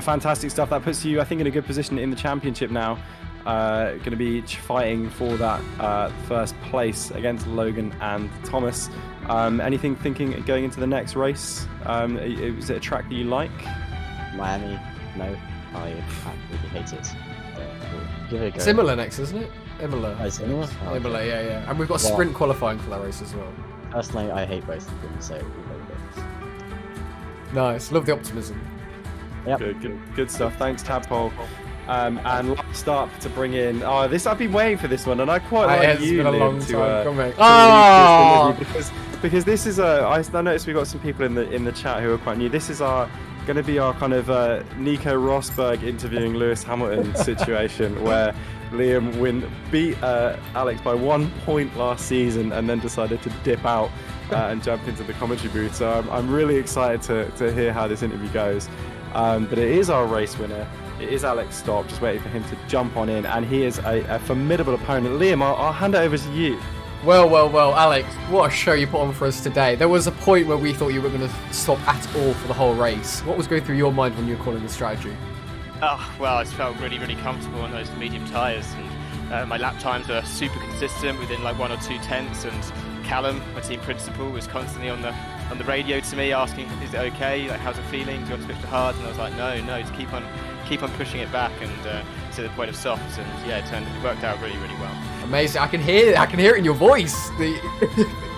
fantastic stuff. That puts you, I think, in a good position in the championship now. Going to be fighting for that first place against Logan and Thomas. Anything thinking going into the next race? Is it a track that you like? Miami, no, I absolutely hate it. But we'll give it a go. It's Imola next, isn't it? Imola. Oh, it's Imola? Oh, Imola, okay. yeah. And we've got sprint qualifying for that race as well. Personally, I hate both of them, so we'll go with it. Nice. Love the optimism. Yep. Good stuff. Thanks, Tadpole. And last up to bring in. Oh, this I've been waiting for this one, and I quite like It's you, been a Liam, long to time coming. lead Oh! this interview because this is I noticed we got some people in the chat who are quite new. This is going to be our kind of Nico Rosberg interviewing Lewis Hamilton situation where Liam beat Alex by 1 point last season and then decided to dip out and jump into the commentary booth. So I'm really excited to hear how this interview goes. But it is our race winner. It is Alex Stopp, just waiting for him to jump on in, and he is a formidable opponent. Liam, I'll hand it over to you. Well, Alex, what a show you put on for us today. There was a point where we thought you were going to stop at all for the whole race. What was going through your mind when you were calling the strategy? Oh, well, I just felt really, really comfortable on those medium tyres, and my lap times were super consistent within like 1 or 2 tenths, and Callum, my team principal, was constantly on the radio to me asking, is it okay, like how's it feeling, do you want to switch to hard? And I was like, no, just keep on pushing it back and to the point of softs, and yeah, it worked out really, really well. Amazing. I can hear it in your voice.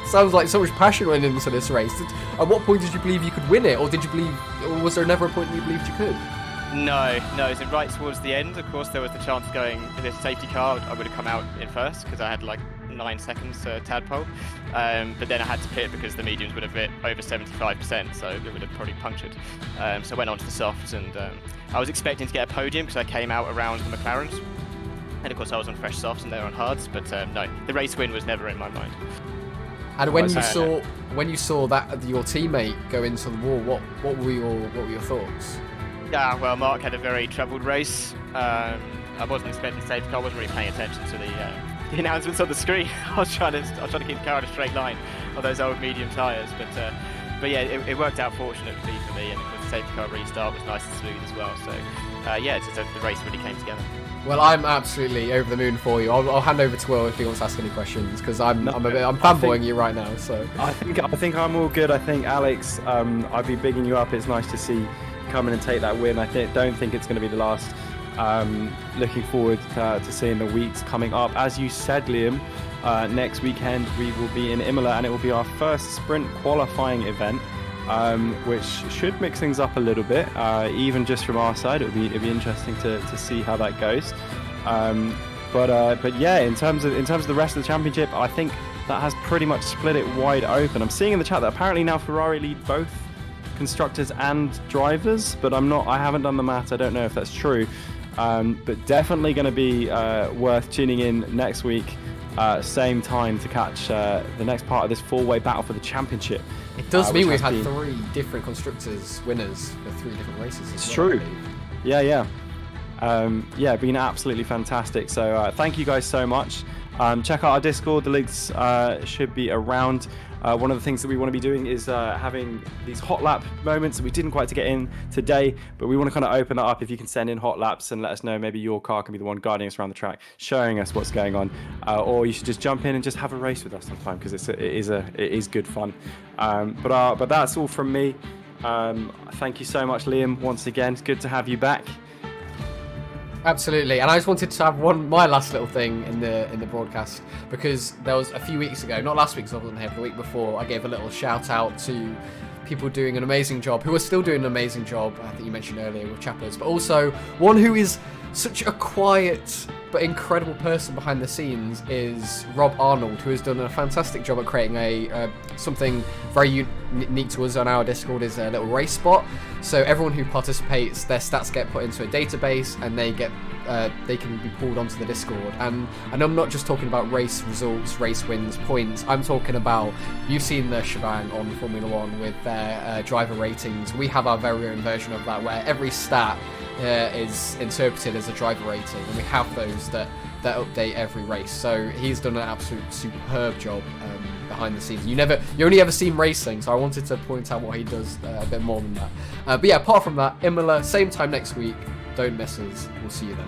Sounds like so much passion went into this race. At what point did you believe you could win it, or was there never a point that you believed you could? No, so right towards the end, of course, there was the chance going in this safety car, I would have come out in first because I had like 9 seconds Tadpole, but then I had to pit because the mediums would have hit over 75%, so it would have probably punctured. So I went on to the softs, and I was expecting to get a podium because I came out around the McLarens, and of course I was on fresh softs and they were on hards, but no, the race win was never in my mind. And when you saw that your teammate go into the wall, what were your thoughts? Yeah, well, Mark had a very troubled race. I wasn't expecting safety car. I wasn't really paying attention to the announcements on the screen. I was trying to keep the car in a straight line on those old medium tyres. But yeah, it worked out fortunately for me, and of course the safety car restart was nice and smooth as well. So yeah, the race really came together. Well, I'm absolutely over the moon for you. I'll hand over to Will if he wants to ask any questions, because I'm fanboying you right now. So I think I'm all good. I think Alex, I've been bigging you up. It's nice to see come in and take that win. Don't think it's going to be the last. Looking forward to seeing the weeks coming up. As you said, Liam, next weekend we will be in Imola, and it will be our first sprint qualifying event, which should mix things up a little bit. Even just from our side, it'll be interesting to see how that goes. But yeah, in terms of the rest of the championship, I think that has pretty much split it wide open. I'm seeing in the chat that apparently now Ferrari lead both constructors and drivers, but I haven't done the math. I don't know if that's true. But definitely going to be worth tuning in next week, same time, to catch the next part of this four-way battle for the championship. It does mean we've had 3 different constructors winners for 3 different races. It's true. Yeah. Been absolutely fantastic. So thank you guys so much. Check out our Discord. The links should be around. One of the things that we want to be doing is having these hot lap moments that we didn't quite get in today, but we want to kind of open that up. If you can send in hot laps and let us know, maybe your car can be the one guiding us around the track, showing us what's going on, or you should just jump in and just have a race with us sometime, because it is good fun. But that's all from me. Thank you so much, Liam, once again. It's good to have you back. Absolutely, and I just wanted to have my last little thing in the broadcast, because there was a few weeks ago, not last week because I wasn't here, but the week before, I gave a little shout out to people doing an amazing job, who are still doing an amazing job. I think you mentioned earlier with Chappers, but also one who is such a quiet but incredible person behind the scenes is Rob Arnold, who has done a fantastic job at creating something very unique to us on our Discord, is a little race spot. So everyone who participates, their stats get put into a database, and they can be pulled onto the Discord. And I'm not just talking about race results, race wins, points. I'm talking about, you've seen the shebang on Formula 1 with their driver ratings. We have our very own version of that, where every stat is interpreted as a driver rating, and we have those that update every race. So he's done an absolute superb job behind the scenes. You only ever see him racing, so I wanted to point out what he does a bit more than that. But yeah, apart from that, Imola, same time next week. Don't miss us. We'll see you then.